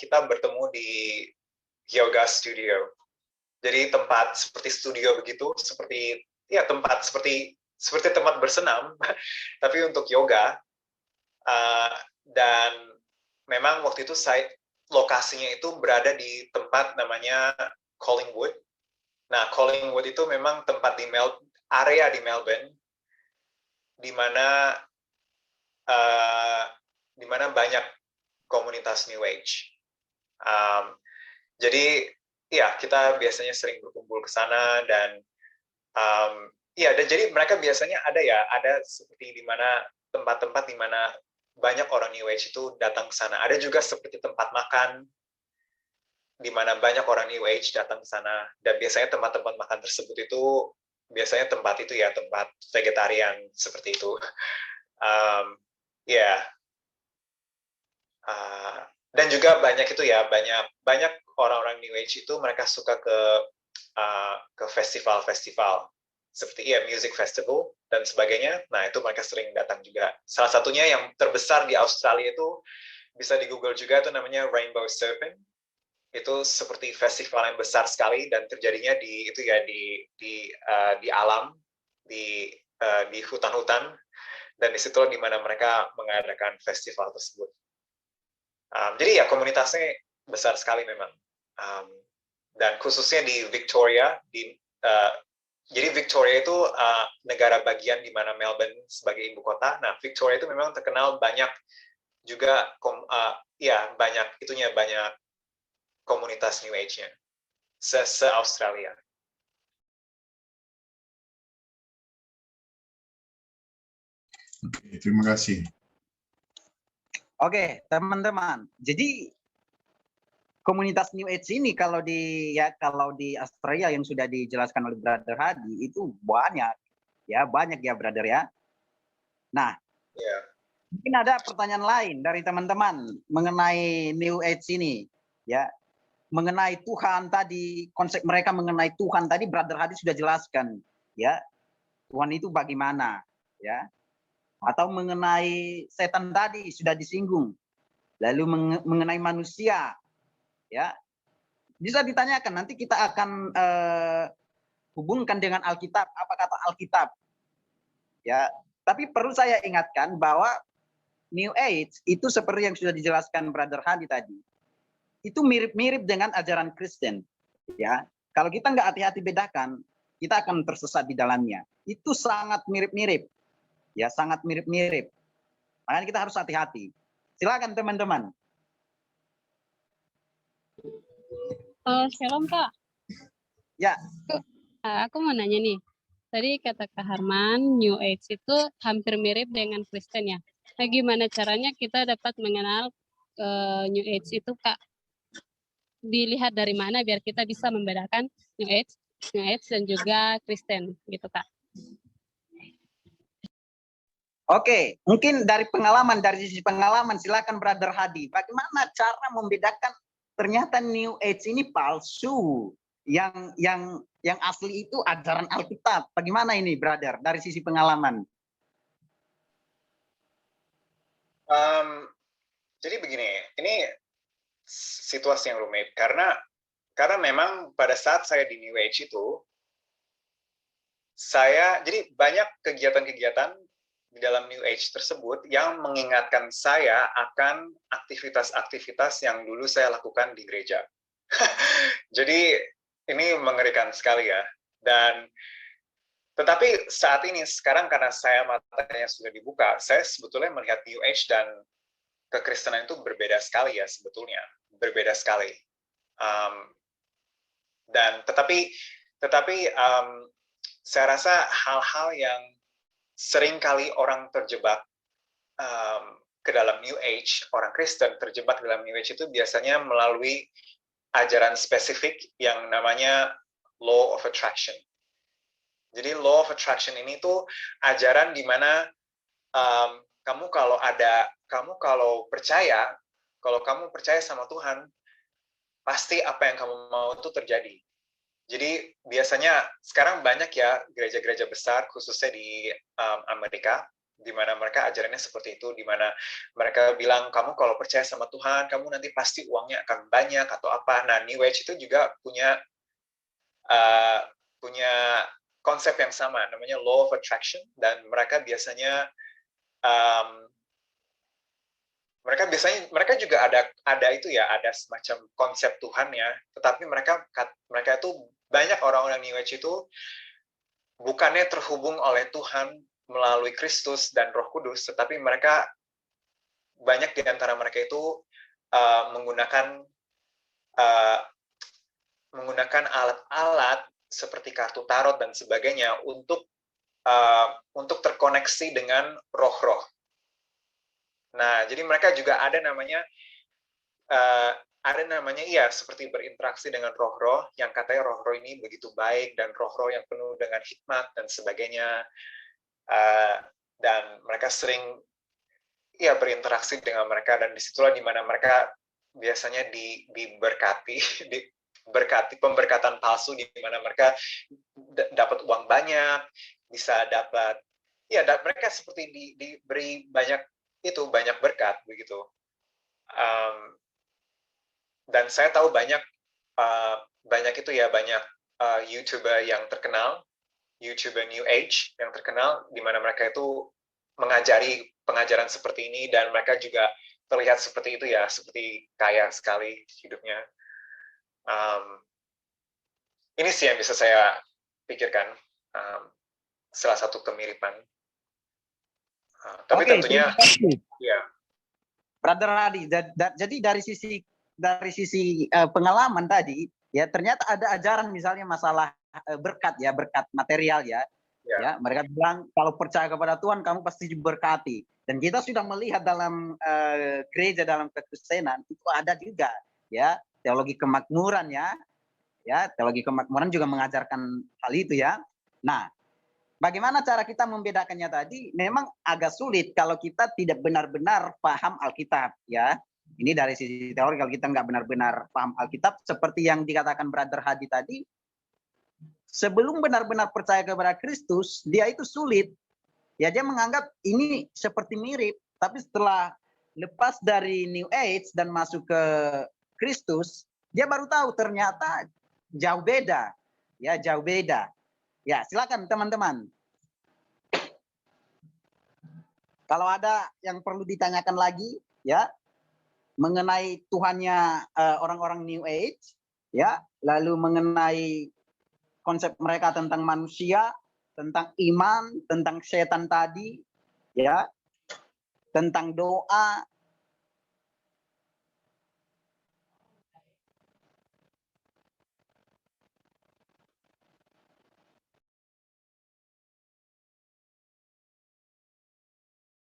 Speaker 3: kita bertemu di yoga studio. Jadi tempat seperti studio begitu, seperti ya tempat seperti tempat bersenam, tapi untuk yoga. Dan memang waktu itu lokasinya itu berada di tempat namanya Collingwood. Nah, Collingwood itu memang tempat area di Melbourne di mana banyak komunitas New Age. Jadi ya kita biasanya sering berkumpul ke sana dan ya, dan jadi mereka biasanya ada seperti di mana tempat-tempat di mana banyak orang New Age itu datang ke sana. Ada juga seperti tempat makan di mana banyak orang New Age datang ke sana, dan biasanya tempat-tempat makan tersebut itu biasanya tempat vegetarian seperti itu. Ya, dan juga banyak orang-orang New Age itu mereka suka ke festival-festival seperti music festival dan sebagainya. Nah, itu mereka sering datang juga. Salah satunya yang terbesar di Australia itu bisa di Google juga, itu namanya Rainbow Serpent. Itu seperti festival yang besar sekali dan terjadinya di alam, di hutan-hutan, dan disitulah di mana mereka mengadakan festival tersebut. Jadi ya komunitasnya besar sekali memang, dan khususnya di Victoria. Jadi Victoria itu negara bagian di mana Melbourne sebagai ibu kota. Nah, Victoria itu memang terkenal banyak juga banyak komunitas New Age-nya se-Australia.
Speaker 4: Oke, terima kasih.
Speaker 2: Oke, teman-teman. Jadi komunitas New Age ini kalau di Australia yang sudah dijelaskan oleh Brother Hadi itu banyak ya Brother ya. Nah, mungkin ada pertanyaan lain dari teman-teman mengenai New Age ini ya. Mengenai Tuhan tadi, konsep mereka mengenai Tuhan tadi Brother Hadi sudah jelaskan ya. Tuhan itu bagaimana ya. Atau mengenai setan tadi sudah disinggung. Lalu mengenai manusia ya. Bisa ditanyakan, nanti kita akan hubungkan dengan Alkitab, apa kata Alkitab. Ya, tapi perlu saya ingatkan bahwa New Age itu seperti yang sudah dijelaskan Brother Hadi tadi. Itu mirip-mirip dengan ajaran Kristen, ya. Kalau kita nggak hati-hati bedakan, kita akan tersesat di dalamnya. Itu sangat mirip-mirip, ya, sangat mirip-mirip. Makanya kita harus hati-hati. Silakan teman-teman.
Speaker 5: Shalom Kak.
Speaker 2: Ya.
Speaker 5: Aku mau nanya nih. Tadi kata Kak Harman, New Age itu hampir mirip dengan Kristen ya. Nah, gimana caranya kita dapat mengenal New Age itu Kak? Dilihat dari mana biar kita bisa membedakan New Age dan juga Kristen gitu Kak.
Speaker 2: Oke, mungkin dari sisi pengalaman silakan Brother Hadi. Bagaimana cara membedakan ternyata New Age ini palsu, yang asli itu ajaran Alkitab. Bagaimana ini Brother dari sisi pengalaman?
Speaker 3: Jadi begini, ini situasi yang rumit karena memang pada saat saya di New Age itu jadi banyak kegiatan-kegiatan di dalam New Age tersebut yang mengingatkan saya akan aktivitas-aktivitas yang dulu saya lakukan di gereja. Jadi ini mengerikan sekali ya. Tetapi saat ini sekarang karena saya matanya sudah dibuka, saya sebetulnya melihat New Age dan kekristenan itu berbeda sekali ya sebetulnya, berbeda sekali. Tetapi saya rasa hal-hal yang sering kali orang terjebak ke dalam New Age, orang Kristen terjebak ke dalam New Age itu biasanya melalui ajaran spesifik yang namanya Law of Attraction. Jadi Law of Attraction ini tuh ajaran di mana kamu kalau percaya, kalau kamu percaya sama Tuhan, pasti apa yang kamu mau itu terjadi. Jadi biasanya sekarang banyak ya gereja-gereja besar, khususnya di Amerika, di mana mereka ajarannya seperti itu, di mana mereka bilang kamu kalau percaya sama Tuhan, kamu nanti pasti uangnya akan banyak atau apa. Nah, New Age itu juga punya konsep yang sama, namanya Law of Attraction, dan mereka biasanya mereka juga ada itu ya, ada semacam konsep Tuhan ya, tetapi mereka itu banyak orang-orang New Age itu bukannya terhubung oleh Tuhan melalui Kristus dan Roh Kudus, tetapi mereka banyak di antara mereka itu menggunakan alat-alat seperti kartu tarot dan sebagainya untuk terkoneksi dengan roh-roh. Nah, jadi mereka juga ada namanya seperti berinteraksi dengan roh-roh yang katanya roh-roh ini begitu baik dan roh-roh yang penuh dengan hikmat dan sebagainya. Dan mereka sering berinteraksi dengan mereka, dan disitulah dimana mereka biasanya diberkati, diberkati pemberkatan palsu, di mana mereka dapat uang banyak, bisa dapat mereka seperti diberi banyak berkat begitu. Dan saya tahu banyak YouTuber yang terkenal, YouTuber New Age yang terkenal, di mana mereka itu mengajari pengajaran seperti ini, dan mereka juga terlihat seperti itu ya, seperti kaya sekali hidupnya. Ini sih yang bisa saya pikirkan, salah satu kemiripan. Tapi tentunya, ya.
Speaker 2: Brother Hadi, jadi dari sisi pengalaman tadi, ya ternyata ada ajaran misalnya masalah berkat ya, berkat material ya. Ya, mereka bilang kalau percaya kepada Tuhan kamu pasti diberkati. Dan kita sudah melihat dalam gereja, dalam kekristenan itu ada juga ya teologi kemakmuran ya. Ya, teologi kemakmuran juga mengajarkan hal itu ya. Nah, bagaimana cara kita membedakannya tadi? Memang agak sulit kalau kita tidak benar-benar paham Alkitab ya. Ini dari sisi teori, kalau kita nggak benar-benar paham Alkitab, seperti yang dikatakan Brother Hadi tadi, sebelum benar-benar percaya kepada Kristus, dia itu sulit. Ya, dia menganggap ini seperti mirip, tapi setelah lepas dari New Age dan masuk ke Kristus, dia baru tahu ternyata jauh beda. Ya, jauh beda. Ya, silakan teman-teman. Kalau ada yang perlu ditanyakan lagi, ya, mengenai Tuhannya orang-orang New Age, ya, lalu mengenai konsep mereka tentang manusia, tentang iman, tentang setan tadi, ya, tentang doa.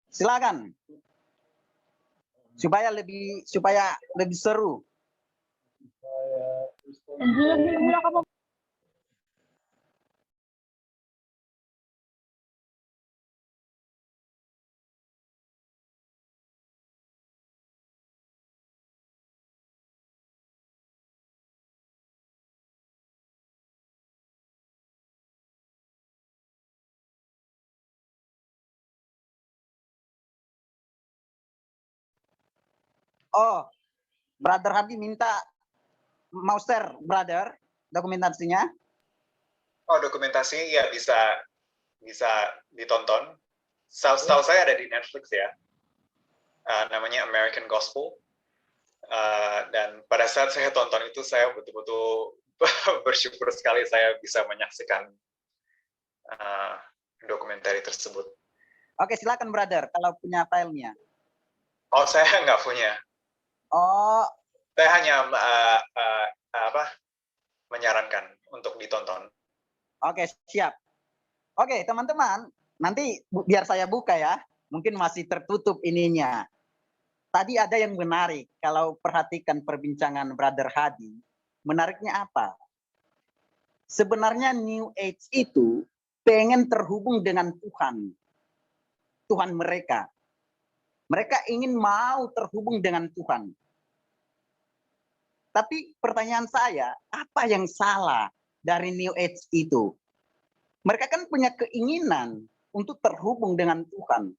Speaker 2: Silakan. Supaya lebih seru. Oh, Brother Hadi minta mau share, Brother, dokumentasinya.
Speaker 3: Oh, dokumentasi ya bisa ditonton. Setahu saya ada di Netflix ya. Namanya American Gospel. Dan pada saat saya tonton itu, saya betul-betul bersyukur sekali saya bisa menyaksikan dokumenter tersebut.
Speaker 2: Oke, silakan Brother, kalau punya filenya.
Speaker 3: Oh, saya nggak punya.
Speaker 2: Oh,
Speaker 3: Saya hanya menyarankan untuk ditonton.
Speaker 2: Oke, siap. Oke, teman-teman, nanti biar saya buka ya. Mungkin masih tertutup ininya. tadi ada yang menarik. Kalau perhatikan perbincangan Brother Hadi, menariknya apa? Sebenarnya New Age itu pengen terhubung dengan Tuhan. Tuhan mereka. Mereka ingin mau terhubung dengan Tuhan. Tapi pertanyaan saya, apa yang salah dari New Age itu? Mereka kan punya keinginan untuk terhubung dengan Tuhan.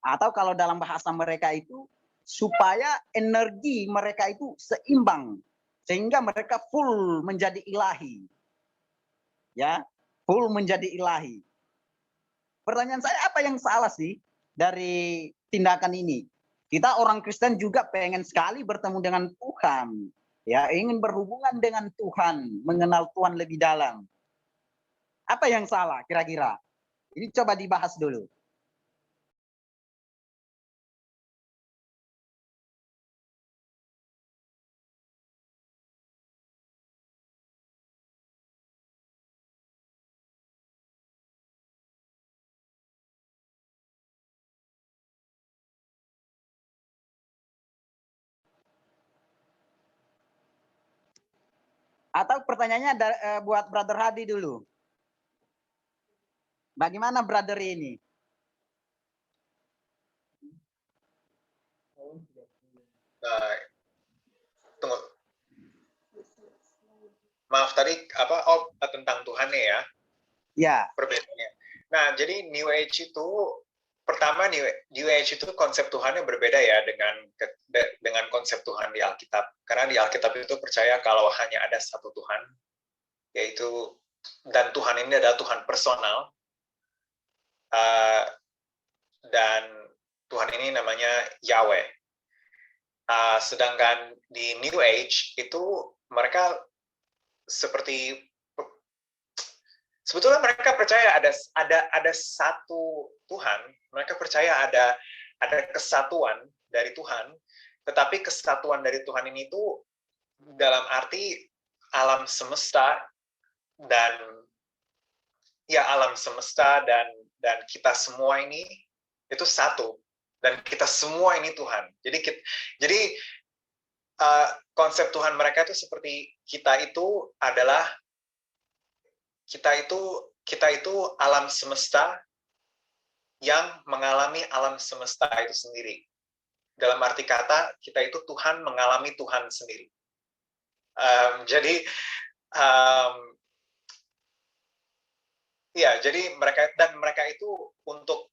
Speaker 2: Atau kalau dalam bahasa mereka itu, supaya energi mereka itu seimbang. Sehingga mereka full menjadi ilahi. Ya, full menjadi ilahi. Pertanyaan saya, apa yang salah sih dari tindakan ini? Kita orang Kristen juga pengen sekali bertemu dengan Tuhan. Ya, ingin berhubungan dengan Tuhan, mengenal Tuhan lebih dalam. Apa yang salah kira-kira? Ini coba dibahas dulu. Atau pertanyaannya buat Brother Hadi dulu. Bagaimana brother ini?
Speaker 3: Tunggu. Maaf tadi apa? Oh, tentang Tuhan ya?
Speaker 2: Ya.
Speaker 3: Perbedaannya. Nah, jadi New Age itu pertama New Age itu konsep Tuhannya berbeda ya dengan konsep Tuhan di Alkitab. Karena di Alkitab itu percaya kalau hanya ada satu Tuhan, yaitu dan Tuhan ini adalah Tuhan personal. Dan Tuhan ini namanya Yahweh. Sedangkan di New Age itu mereka sebetulnya mereka percaya ada satu Tuhan. Mereka percaya ada kesatuan dari Tuhan. Tetapi kesatuan dari Tuhan ini itu dalam arti alam semesta dan dan kita semua ini itu satu, dan kita semua ini Tuhan. Jadi konsep Tuhan mereka itu seperti kita itu alam semesta yang mengalami alam semesta itu sendiri. Dalam arti kata, kita itu Tuhan mengalami Tuhan sendiri. Jadi mereka itu untuk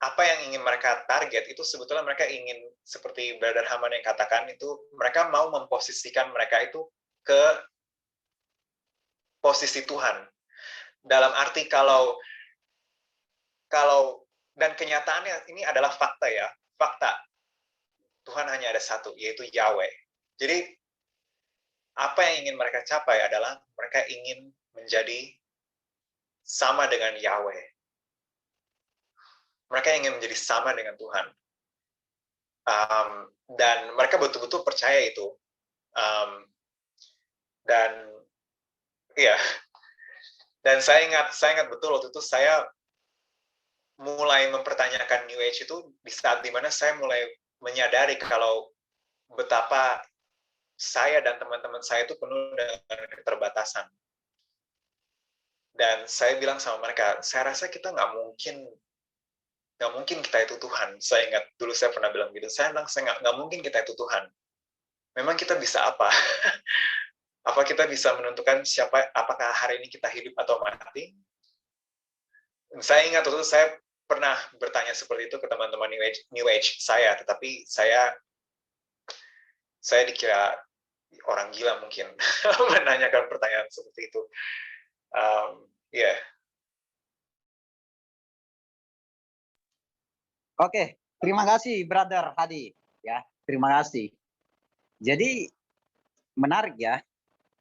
Speaker 3: apa yang ingin mereka target itu sebetulnya mereka ingin seperti Brother Haman yang katakan itu, mereka mau memposisikan mereka itu ke posisi Tuhan. Dalam arti kalau dan kenyataannya ini adalah fakta ya, fakta. Tuhan hanya ada satu, yaitu Yahweh. Jadi apa yang ingin mereka capai adalah mereka ingin menjadi sama dengan Yahweh. Mereka ingin menjadi sama dengan Tuhan. Dan mereka betul-betul percaya itu. Dan ya, dan saya ingat betul waktu itu saya mulai mempertanyakan New Age itu di saat dimana saya mulai menyadari kalau betapa saya dan teman-teman saya itu penuh dengan keterbatasan. Dan saya bilang sama mereka, saya rasa kita nggak mungkin kita itu Tuhan. Saya ingat dulu saya pernah bilang gitu, saya bilang nggak mungkin kita itu Tuhan. Memang kita bisa apa? Apa kita bisa menentukan apakah hari ini kita hidup atau mati? Dan saya ingat waktu itu saya pernah bertanya seperti itu ke teman-teman New Age saya, tetapi saya dikira orang gila mungkin menanyakan pertanyaan seperti itu. Yeah.
Speaker 2: Oke, terima kasih Brother Hadi. Ya, terima kasih. Jadi menarik ya.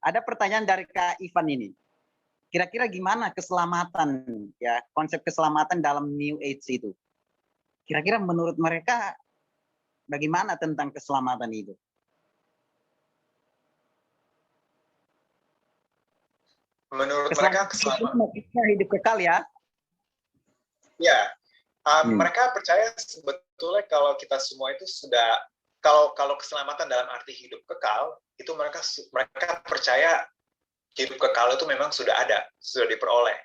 Speaker 2: Ada pertanyaan dari Kak Ivan ini. Kira-kira gimana keselamatan ya, konsep keselamatan dalam New Age itu? Kira-kira menurut mereka bagaimana tentang keselamatan itu?
Speaker 3: Menurut mereka keselamatan
Speaker 2: hidup kekal ya.
Speaker 3: Ya, mereka percaya sebetulnya kalau kita semua itu sudah, kalau keselamatan dalam arti hidup kekal, itu mereka percaya hidup kekal itu memang sudah ada, sudah diperoleh.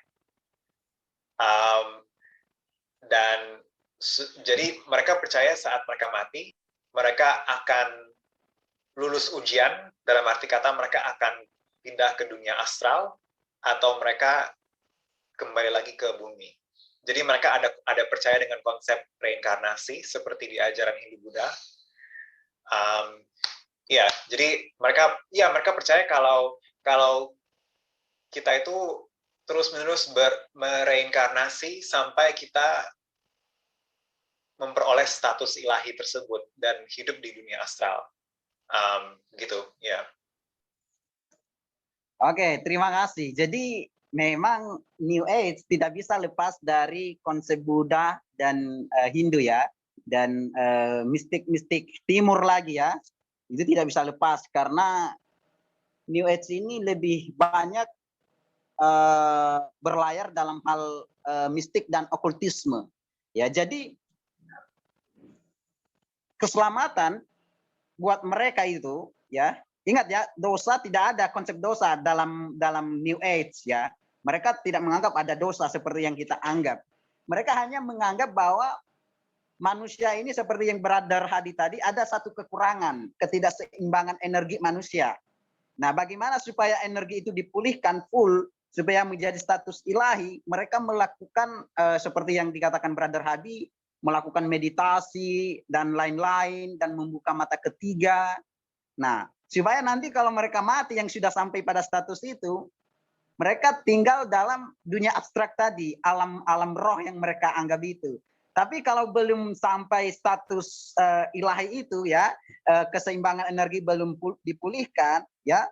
Speaker 3: Dan jadi mereka percaya saat mereka mati, mereka akan lulus ujian, dalam arti kata mereka akan pindah ke dunia astral, atau mereka kembali lagi ke bumi. Jadi mereka ada percaya dengan konsep reinkarnasi seperti di ajaran Hindu Buddha. Ya, jadi mereka percaya kalau kita itu terus-menerus mereinkarnasi sampai kita memperoleh status ilahi tersebut dan hidup di dunia astral. Gitu, ya.
Speaker 2: Oke, terima kasih. Jadi memang New Age tidak bisa lepas dari konsep Buddha dan Hindu ya, dan mistik-mistik Timur lagi ya. Itu tidak bisa lepas karena New Age ini lebih banyak berlayar dalam hal mistik dan okultisme. Ya, jadi keselamatan buat mereka itu ya, ingat ya, dosa tidak ada konsep dosa dalam New Age ya. Mereka tidak menganggap ada dosa seperti yang kita anggap. Mereka hanya menganggap bahwa manusia ini seperti yang Brother Hadi tadi, ada satu kekurangan, ketidakseimbangan energi manusia. Nah, bagaimana supaya energi itu dipulihkan full supaya menjadi status ilahi? Mereka melakukan seperti yang dikatakan Brother Hadi, melakukan meditasi dan lain-lain, dan membuka mata ketiga. Nah, supaya nanti kalau mereka mati yang sudah sampai pada status itu, mereka tinggal dalam dunia abstrak tadi, alam roh yang mereka anggap itu. Tapi kalau belum sampai status ilahi itu ya, keseimbangan energi belum dipulihkan ya,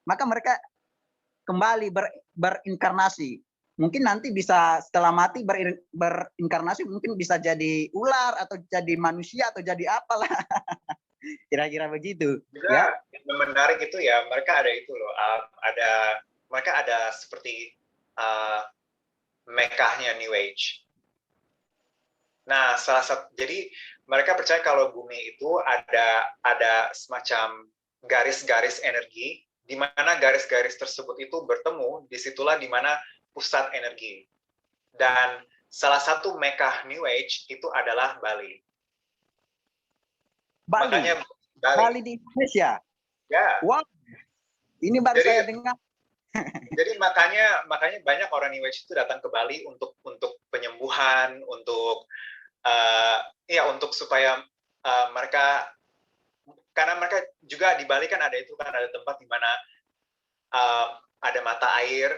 Speaker 2: maka mereka kembali berinkarnasi. Mungkin nanti bisa setelah mati berinkarnasi, mungkin bisa jadi ular atau jadi manusia atau jadi apalah. Kira-kira begitu.
Speaker 3: Ya, yang menarik itu ya, mereka ada itu loh, mereka ada seperti Mekahnya New Age. Nah, jadi mereka percaya kalau bumi itu ada semacam garis-garis energi, di mana garis-garis tersebut itu bertemu, disitulah di mana pusat energi. Dan salah satu Mekah New Age itu adalah Bali.
Speaker 2: Makanya Bali di Indonesia.
Speaker 3: Ya.
Speaker 2: Wow. Ini baru saya dengar.
Speaker 3: Jadi makanya banyak orang New Age itu datang ke Bali untuk penyembuhan, untuk untuk supaya mereka, karena mereka juga di Bali kan ada tempat di mana ada mata air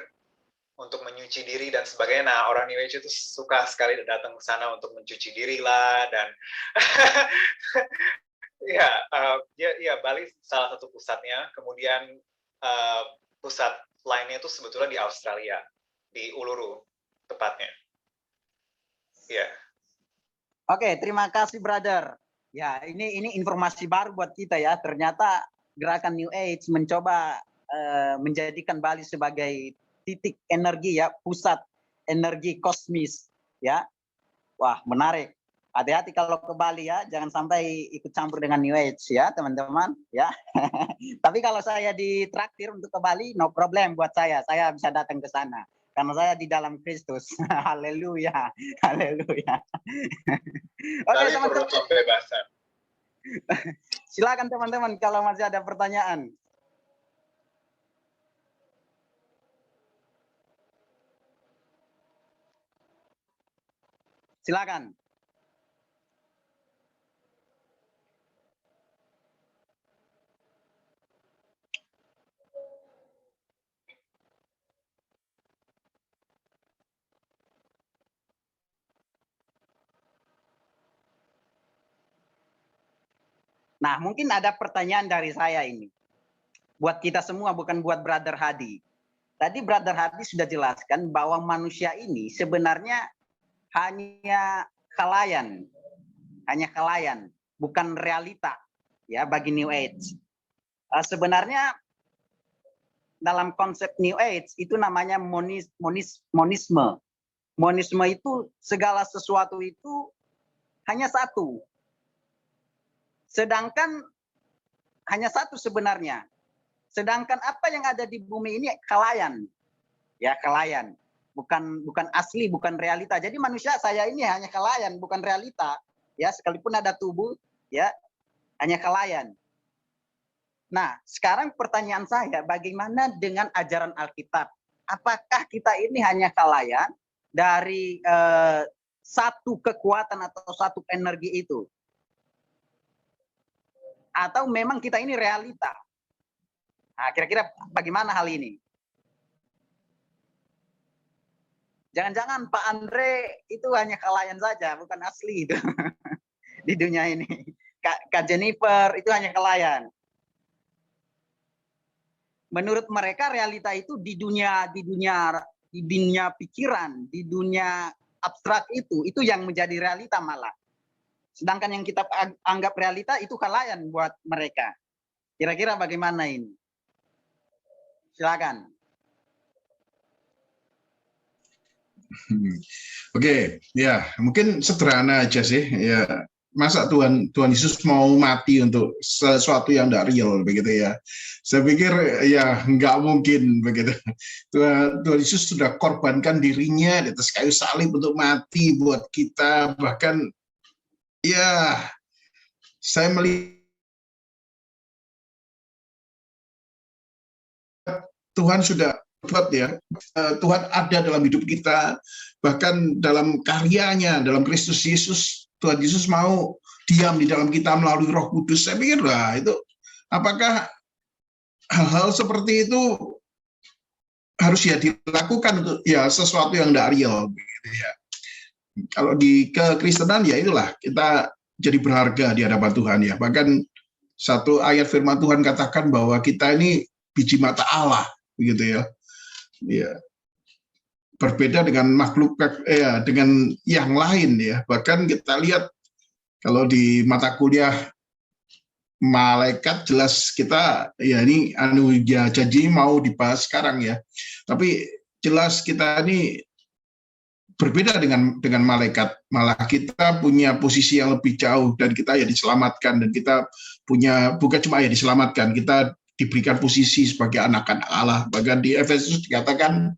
Speaker 3: untuk mencuci diri dan sebagainya. Nah, orang New Age itu suka sekali datang ke sana untuk mencuci diri lah, dan Bali salah satu pusatnya. Kemudian pusat lainnya itu sebetulnya di Australia, di Uluru tepatnya. Ya.
Speaker 2: Oke, terima kasih brother. Ya, ini informasi baru buat kita ya. Ternyata gerakan New Age mencoba menjadikan Bali sebagai titik energi ya, pusat energi kosmis ya. Wah, menarik. Hati-hati kalau ke Bali ya, jangan sampai ikut campur dengan New Age ya, teman-teman ya. Tapi kalau saya ditraktir untuk ke Bali, no problem buat saya bisa datang ke sana. Karena saya di dalam Kristus. Haleluya. Haleluya. Oke, teman-teman. Silakan teman-teman kalau masih ada pertanyaan. Silakan. Nah, mungkin ada pertanyaan dari saya ini. Buat kita semua, bukan buat Brother Hadi. Tadi Brother Hadi sudah jelaskan bahwa manusia ini sebenarnya hanya khalayan, bukan realita ya bagi New Age. Sebenarnya dalam konsep New Age itu namanya monisme. Monisme itu segala sesuatu itu hanya satu. Sedangkan hanya satu sebenarnya. Sedangkan apa yang ada di bumi ini kalayan. Ya, kalayan. Bukan asli, bukan realita. Jadi manusia saya ini hanya kalayan, bukan realita. Ya, sekalipun ada tubuh, ya, hanya kalayan. Nah, sekarang pertanyaan saya, bagaimana dengan ajaran Alkitab? Apakah kita ini hanya kalayan dari satu kekuatan atau satu energi itu? Atau memang kita ini realita? Nah, kira-kira bagaimana hal ini? Jangan-jangan Pak Andre itu hanya kalayan saja, bukan asli itu di dunia ini. Kak Jennifer itu hanya kalayan. Menurut mereka realita itu di dunia pikiran, di dunia abstrak itu yang menjadi realita malah. Sedangkan yang kita anggap realita itu kalayan buat mereka. Kira-kira bagaimana ini? Silakan.
Speaker 4: Oke, ya mungkin sederhana aja sih. Ya, masa Tuhan Yesus mau mati untuk sesuatu yang tidak real begitu ya? Saya pikir ya nggak mungkin begitu. Tuhan Yesus sudah korbankan dirinya di atas kayu salib untuk mati buat kita. Bahkan ya saya melihat Tuhan sudah buat ya. Tuhan ada dalam hidup kita, bahkan dalam karyanya, dalam Kristus Yesus, Tuhan Yesus mau diam di dalam kita melalui Roh Kudus. Saya pikir lah itu, apakah hal-hal seperti itu harus ya dilakukan untuk ya sesuatu yang tidak real, gitu ya. Kalau di kekristenan ya itulah kita jadi berharga di hadapan Tuhan ya. Bahkan satu ayat firman Tuhan katakan bahwa kita ini biji mata Allah, begitu ya. Ya, berbeda dengan makhluk dengan yang lain ya. Bahkan kita lihat kalau di mata kuliah malaikat jelas kita ya ini ya janji mau dibahas sekarang ya. Tapi jelas kita ini berbeda dengan malaikat. Malah kita punya posisi yang lebih jauh dan kita ya diselamatkan, dan kita punya bukan cuma ya diselamatkan, kita diberikan posisi sebagai anak-anak Allah. Bahkan di Efesus dikatakan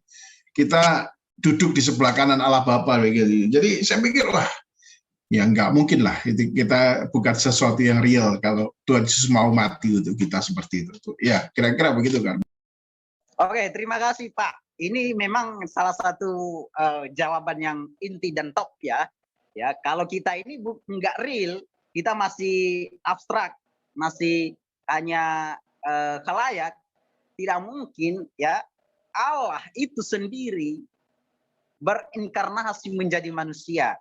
Speaker 4: kita duduk di sebelah kanan Allah Bapa begitu. Jadi saya pikir lah ya nggak mungkin lah itu, kita bukan sesuatu yang real kalau Tuhan Yesus mau mati untuk kita seperti itu. Ya kira-kira begitu kan.
Speaker 2: Oke, terima kasih Pak. Ini memang salah satu jawaban yang inti dan top ya. Ya, kalau kita ini nggak real, kita masih abstrak, masih hanya khalayak, tidak mungkin ya Allah itu sendiri berinkarnasi menjadi manusia.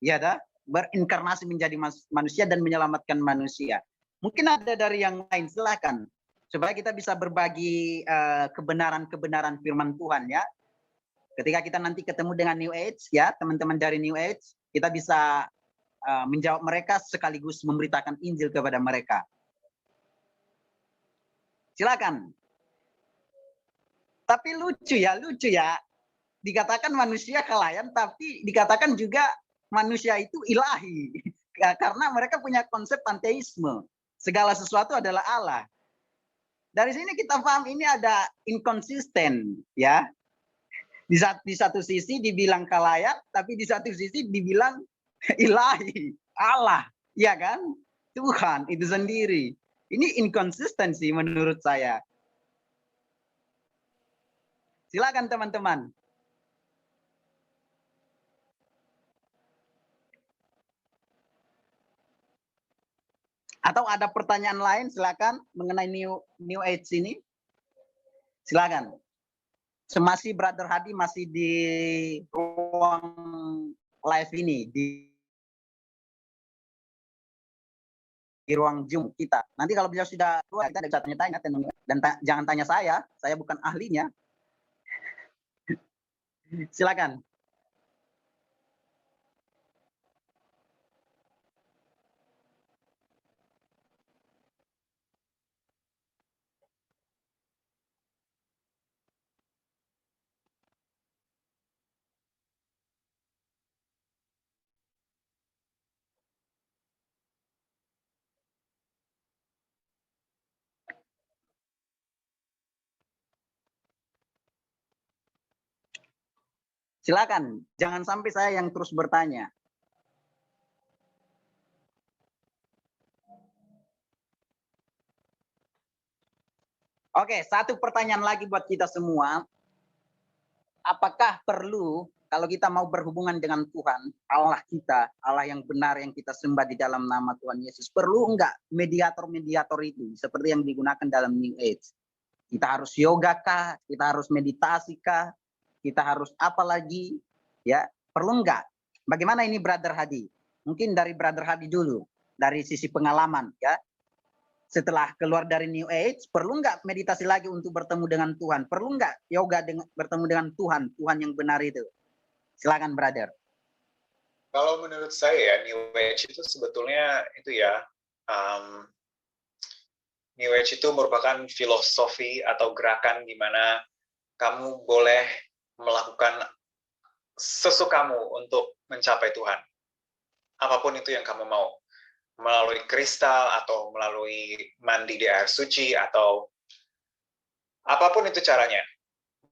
Speaker 2: Ya dah, berinkarnasi menjadi manusia dan menyelamatkan manusia. Mungkin ada dari yang lain, silakan. Supaya kita bisa berbagi kebenaran-kebenaran firman Tuhan ya. Ketika kita nanti ketemu dengan New Age ya, teman-teman dari New Age, kita bisa menjawab mereka sekaligus memberitakan Injil kepada mereka. Silakan. Tapi lucu ya. Dikatakan manusia kalayan, tapi dikatakan juga manusia itu ilahi. Karena mereka punya konsep panteisme. Segala sesuatu adalah Allah. Dari sini kita paham ini ada inkonsisten ya. Di satu sisi dibilang kalayan, tapi di satu sisi dibilang ilahi, Allah, ya kan? Tuhan itu sendiri. Ini inkonsistensi menurut saya. Silakan teman-teman. Atau ada pertanyaan lain, silakan mengenai New Age ini. Silakan. Masih Brother Hadi masih di ruang live ini, di ruang Zoom kita. Nanti kalau beliau sudah keluar, kita bisa tanya-tanya. Dan jangan tanya saya bukan ahlinya. Silakan. Silakan, jangan sampai saya yang terus bertanya. Oke, satu pertanyaan lagi buat kita semua. Apakah perlu kalau kita mau berhubungan dengan Tuhan, Allah kita, Allah yang benar yang kita sembah di dalam nama Tuhan Yesus, perlu enggak mediator-mediator itu seperti yang digunakan dalam New Age? Kita harus yoga kah? Kita harus meditasi kah? Kita harus apa lagi? Ya, perlu enggak? Bagaimana ini Brother Hadi? Mungkin dari Brother Hadi dulu, dari sisi pengalaman ya. Setelah keluar dari New Age, perlu nggak meditasi lagi untuk bertemu dengan Tuhan? Perlu nggak yoga bertemu dengan Tuhan, Tuhan yang benar itu? Silakan, brother.
Speaker 3: Kalau menurut saya ya, New Age itu sebetulnya itu ya, New Age itu merupakan filosofi atau gerakan di mana kamu boleh melakukan sesukamu untuk mencapai Tuhan. Apapun itu yang kamu mau. Melalui kristal atau melalui mandi di air suci atau apapun itu caranya,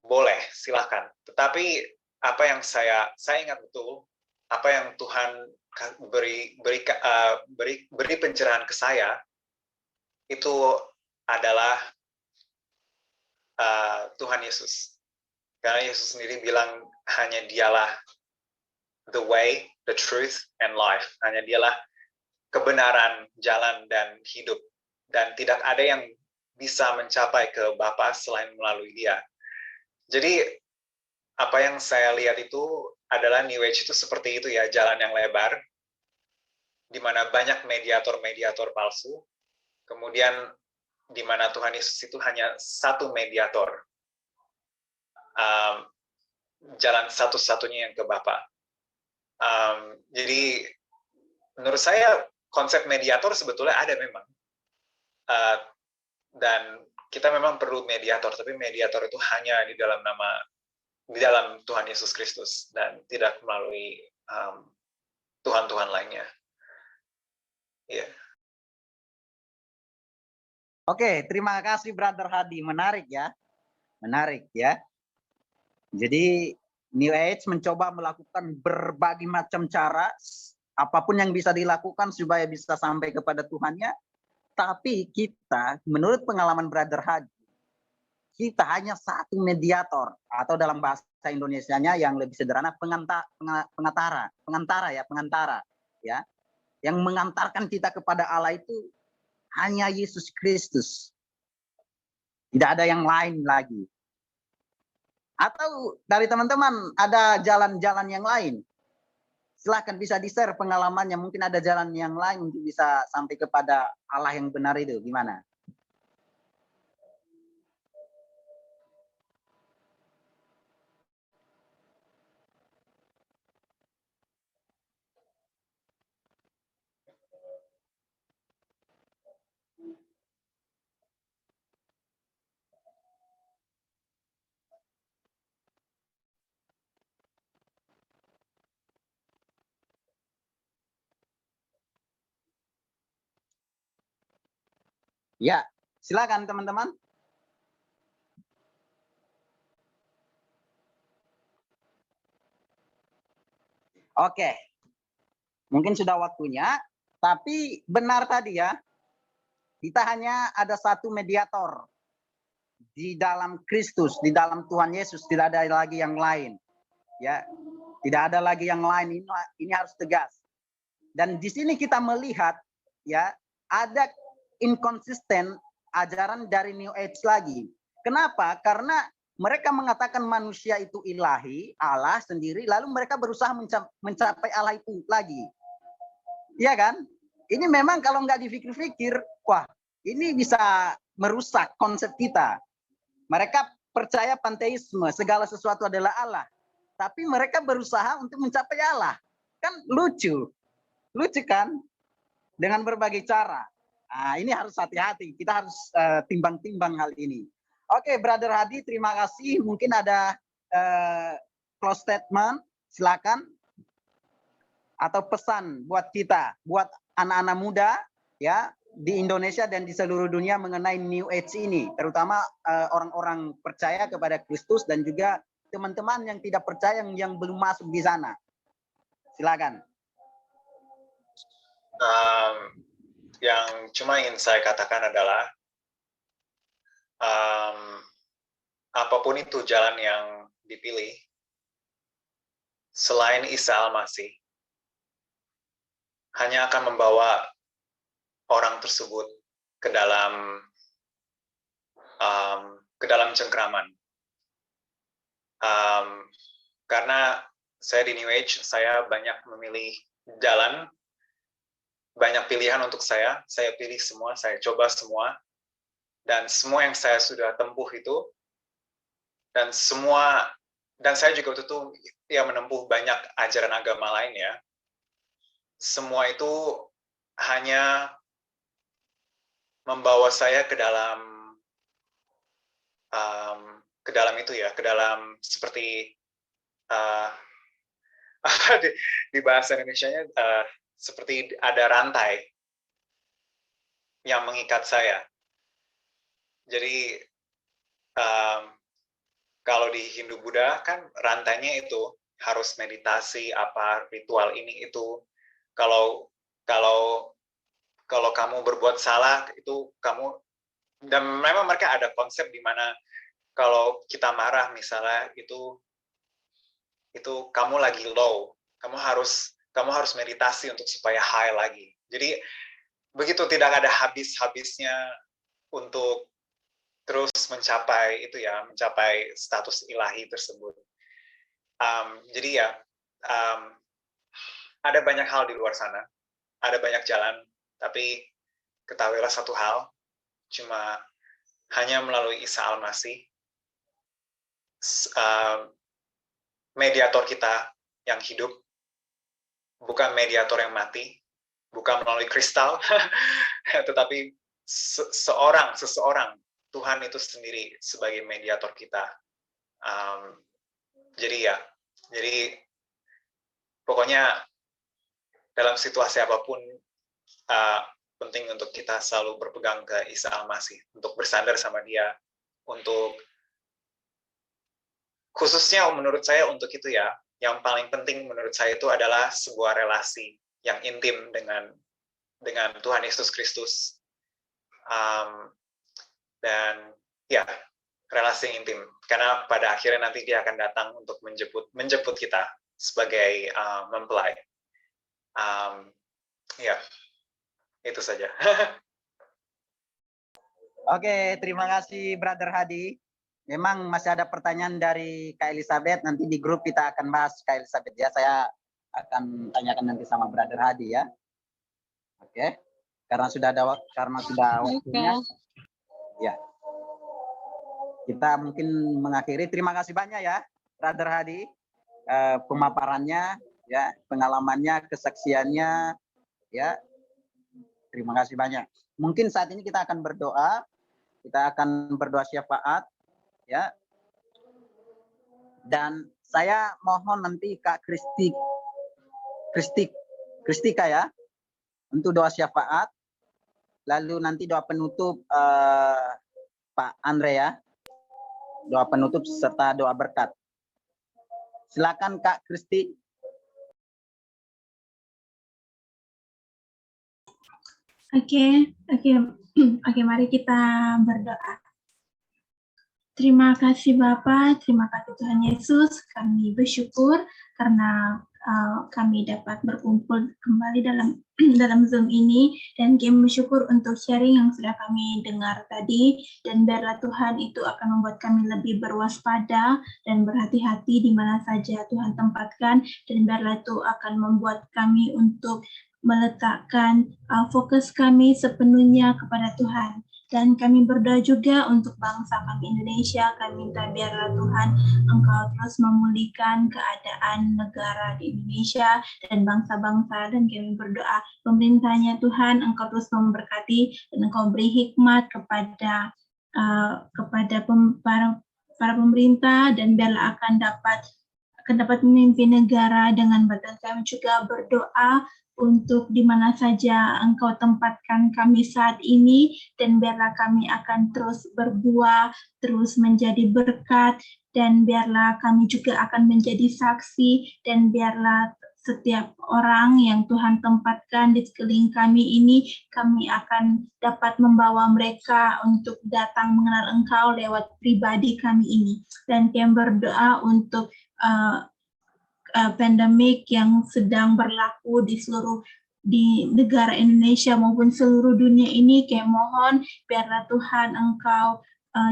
Speaker 3: boleh, silahkan. Tetapi apa yang saya ingat betul, apa yang Tuhan beri pencerahan ke saya itu adalah Tuhan Yesus. Karena Yesus sendiri bilang hanya Dialah the way, the truth, and life. Hanya Dialah kebenaran, jalan, dan hidup. Dan tidak ada yang bisa mencapai ke Bapa selain melalui Dia. Jadi, apa yang saya lihat itu adalah New Age itu seperti itu ya, jalan yang lebar, di mana banyak mediator-mediator palsu, kemudian di mana Tuhan Yesus itu hanya satu mediator, jalan satu-satunya yang ke Bapa. Jadi, menurut saya, konsep mediator sebetulnya ada memang, dan kita memang perlu mediator, tapi mediator itu hanya di dalam Tuhan Yesus Kristus dan tidak melalui Tuhan-Tuhan lainnya. Yeah.
Speaker 2: Oke, terima kasih Brother Hadi, menarik ya, Jadi New Age mencoba melakukan berbagai macam cara. Apapun yang bisa dilakukan supaya bisa sampai kepada Tuhannya, tapi kita, menurut pengalaman Brother Hadi, kita hanya satu mediator, atau dalam bahasa Indonesianya yang lebih sederhana, pengantara, ya, yang mengantarkan kita kepada Allah itu hanya Yesus Kristus, tidak ada yang lain lagi. Atau dari teman-teman ada jalan-jalan yang lain? Silahkan bisa di-share pengalamannya. Mungkin ada jalan yang lain untuk bisa sampai kepada Allah yang benar itu. Gimana? Ya, silakan teman-teman. Oke, mungkin sudah waktunya, tapi benar tadi ya, kita hanya ada satu mediator di dalam Kristus, di dalam Tuhan Yesus, tidak ada lagi yang lain. Ya, tidak ada lagi yang lain. Ini harus tegas. Dan di sini kita melihat ya, ada inkonsisten ajaran dari New Age lagi. Kenapa? Karena mereka mengatakan manusia itu ilahi, Allah sendiri, lalu mereka berusaha mencapai Allah itu lagi. Iya kan? Ini memang kalau nggak dipikir-pikir, wah, ini bisa merusak konsep kita. Mereka percaya panteisme, segala sesuatu adalah Allah. Tapi mereka berusaha untuk mencapai Allah. Kan lucu. Lucu kan? Dengan berbagai cara. Nah, ini harus hati-hati. Kita harus timbang-timbang hal ini. Oke, Brother Hadi, terima kasih. Mungkin ada close statement, silakan. Atau pesan buat kita, buat anak-anak muda ya di Indonesia dan di seluruh dunia mengenai New Age ini, terutama orang-orang percaya kepada Kristus dan juga teman-teman yang tidak percaya yang belum masuk di sana? Silakan.
Speaker 3: Yang cuma ingin saya katakan adalah apapun itu jalan yang dipilih selain Isa Al-Masih hanya akan membawa orang tersebut ke dalam cengkraman. Karena saya di New Age, saya banyak memilih jalan, banyak pilihan untuk saya pilih semua, saya coba semua, dan semua yang saya sudah tempuh itu, dan saya juga waktu itu ya menempuh banyak ajaran agama lain ya, semua itu hanya membawa saya ke dalam itu ya, ke dalam seperti di bahasa Indonesianya seperti ada rantai yang mengikat saya. Jadi kalau di Hindu Buddha kan rantainya itu harus meditasi, apa ritual ini itu. Kalau kamu berbuat salah itu kamu, dan memang mereka ada konsep di mana kalau kita marah misalnya itu kamu lagi low, kamu harus meditasi untuk supaya high lagi. Jadi begitu, tidak ada habis-habisnya untuk terus mencapai itu ya, mencapai status ilahi tersebut. Jadi ya ada banyak hal di luar sana, ada banyak jalan, tapi ketahuilah satu hal, cuma hanya melalui Isa Al-Masih, mediator kita yang hidup, bukan mediator yang mati, bukan melalui kristal, tetapi seseorang, Tuhan itu sendiri sebagai mediator kita. Jadi pokoknya dalam situasi apapun, penting untuk kita selalu berpegang ke Isa Al-Masih, untuk bersandar sama Dia, untuk khususnya menurut saya untuk itu ya, yang paling penting menurut saya itu adalah sebuah relasi yang intim dengan Tuhan Yesus Kristus, dan ya relasi yang intim, karena pada akhirnya nanti Dia akan datang untuk menjemput kita sebagai mempelai. Ya, itu saja.
Speaker 2: Oke, terima kasih Brother Hadi. Memang masih ada pertanyaan dari Kak Elizabeth, nanti di grup kita akan bahas Kak Elizabeth ya. Saya akan tanyakan nanti sama Brother Hadi ya. Oke. Karena sudah waktunya. Ya. Kita mungkin mengakhiri. Terima kasih banyak ya Brother Hadi, pemaparannya ya, pengalamannya, kesaksiannya ya. Terima kasih banyak. Mungkin saat ini kita akan berdoa. Kita akan berdoa syafaat ya. Dan saya mohon nanti Kak Kristika ya untuk doa syafaat. Lalu nanti doa penutup Pak Andre ya. Doa penutup serta doa berkat. Silakan Kak Kristi.
Speaker 6: Oke, mari kita berdoa. Terima kasih Bapa, terima kasih Tuhan Yesus. Kami bersyukur karena kami dapat berkumpul kembali dalam Zoom ini, dan kami bersyukur untuk sharing yang sudah kami dengar tadi, dan biarlah Tuhan itu akan membuat kami lebih berwaspada dan berhati-hati di mana saja Tuhan tempatkan, dan biarlah itu akan membuat kami untuk meletakkan fokus kami sepenuhnya kepada Tuhan. Dan kami berdoa juga untuk bangsa kami Indonesia. Kami minta biarlah Tuhan Engkau terus memulihkan keadaan negara di Indonesia dan bangsa-bangsa, dan kami berdoa pemerintahnya Tuhan Engkau terus memberkati dan Engkau beri hikmat kepada para pemerintah, dan biarlah akan dapat memimpin negara dengan baik. Kami juga berdoa untuk di mana saja Engkau tempatkan kami saat ini, dan biarlah kami akan terus berbuah, terus menjadi berkat, dan biarlah kami juga akan menjadi saksi, dan biarlah setiap orang yang Tuhan tempatkan di sekeliling kami ini, kami akan dapat membawa mereka untuk datang mengenal Engkau lewat pribadi kami ini. Dan kami berdoa untuk pandemik yang sedang berlaku di negara Indonesia maupun seluruh dunia ini, kami mohon biarlah Tuhan Engkau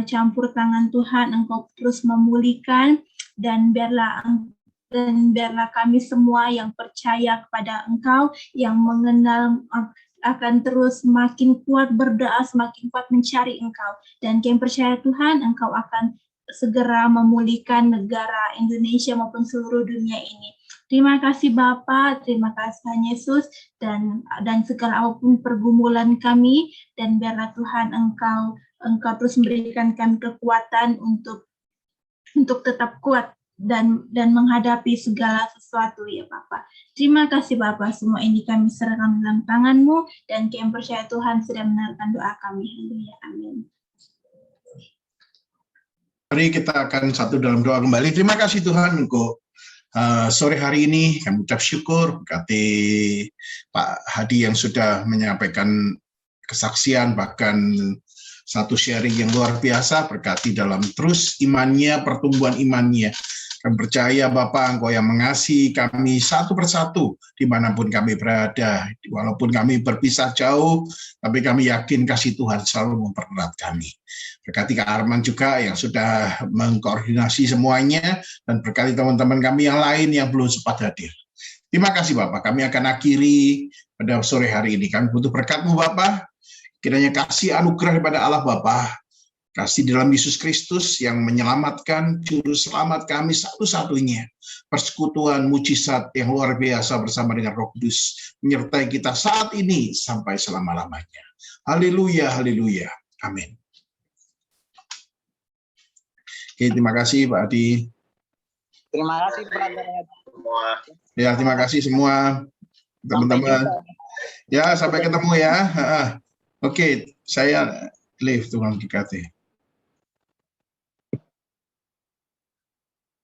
Speaker 6: campur tangan Tuhan, Engkau terus memulihkan, dan biarlah kami semua yang percaya kepada Engkau, yang mengenal akan terus semakin kuat berdoa, semakin kuat mencari Engkau. Dan kami percaya Tuhan, Engkau akan segera memulihkan negara Indonesia maupun seluruh dunia ini. Terima kasih Bapa, terima kasih Tuhan Yesus, dan segala apapun pergumulan kami, dan biarlah Tuhan Engkau terus memberikan kami kekuatan untuk tetap kuat dan menghadapi segala sesuatu ya Bapa. Terima kasih Bapa, semua ini kami serahkan dalam tangan-Mu, dan kami percaya Tuhan sudah mendengarkan doa kami. Haleluya, amin.
Speaker 4: Mari kita akan satu dalam doa kembali. Terima kasih Tuhan untuk sore hari ini. Kami ucap syukur berkati Pak Hadi yang sudah menyampaikan kesaksian, bahkan satu sharing yang luar biasa, berkati dalam terus imannya, pertumbuhan imannya. Kami percaya Bapak, Engkau yang mengasihi kami satu persatu dimanapun kami berada. Walaupun kami berpisah jauh, tapi kami yakin kasih Tuhan selalu mempererat kami. Berkati Kak Arman juga yang sudah mengkoordinasi semuanya, dan berkati teman-teman kami yang lain yang belum sempat hadir. Terima kasih Bapak, kami akan akhiri pada sore hari ini. Kami butuh berkat-Mu Bapak, kiranya kasih anugerah daripada Allah Bapa, kasih dalam Yesus Kristus yang menyelamatkan, juru selamat kami satu-satunya, persekutuan mujizat yang luar biasa bersama dengan Roh Kudus menyertai kita saat ini sampai selama-lamanya. Haleluya, haleluya, amin. Oke, terima kasih Pak Adi.
Speaker 2: Terima kasih brother.
Speaker 3: Semua.
Speaker 4: Ya, terima kasih semua teman-teman. Ya, sampai ketemu ya. Oke, saya leave, Tuhan berkati.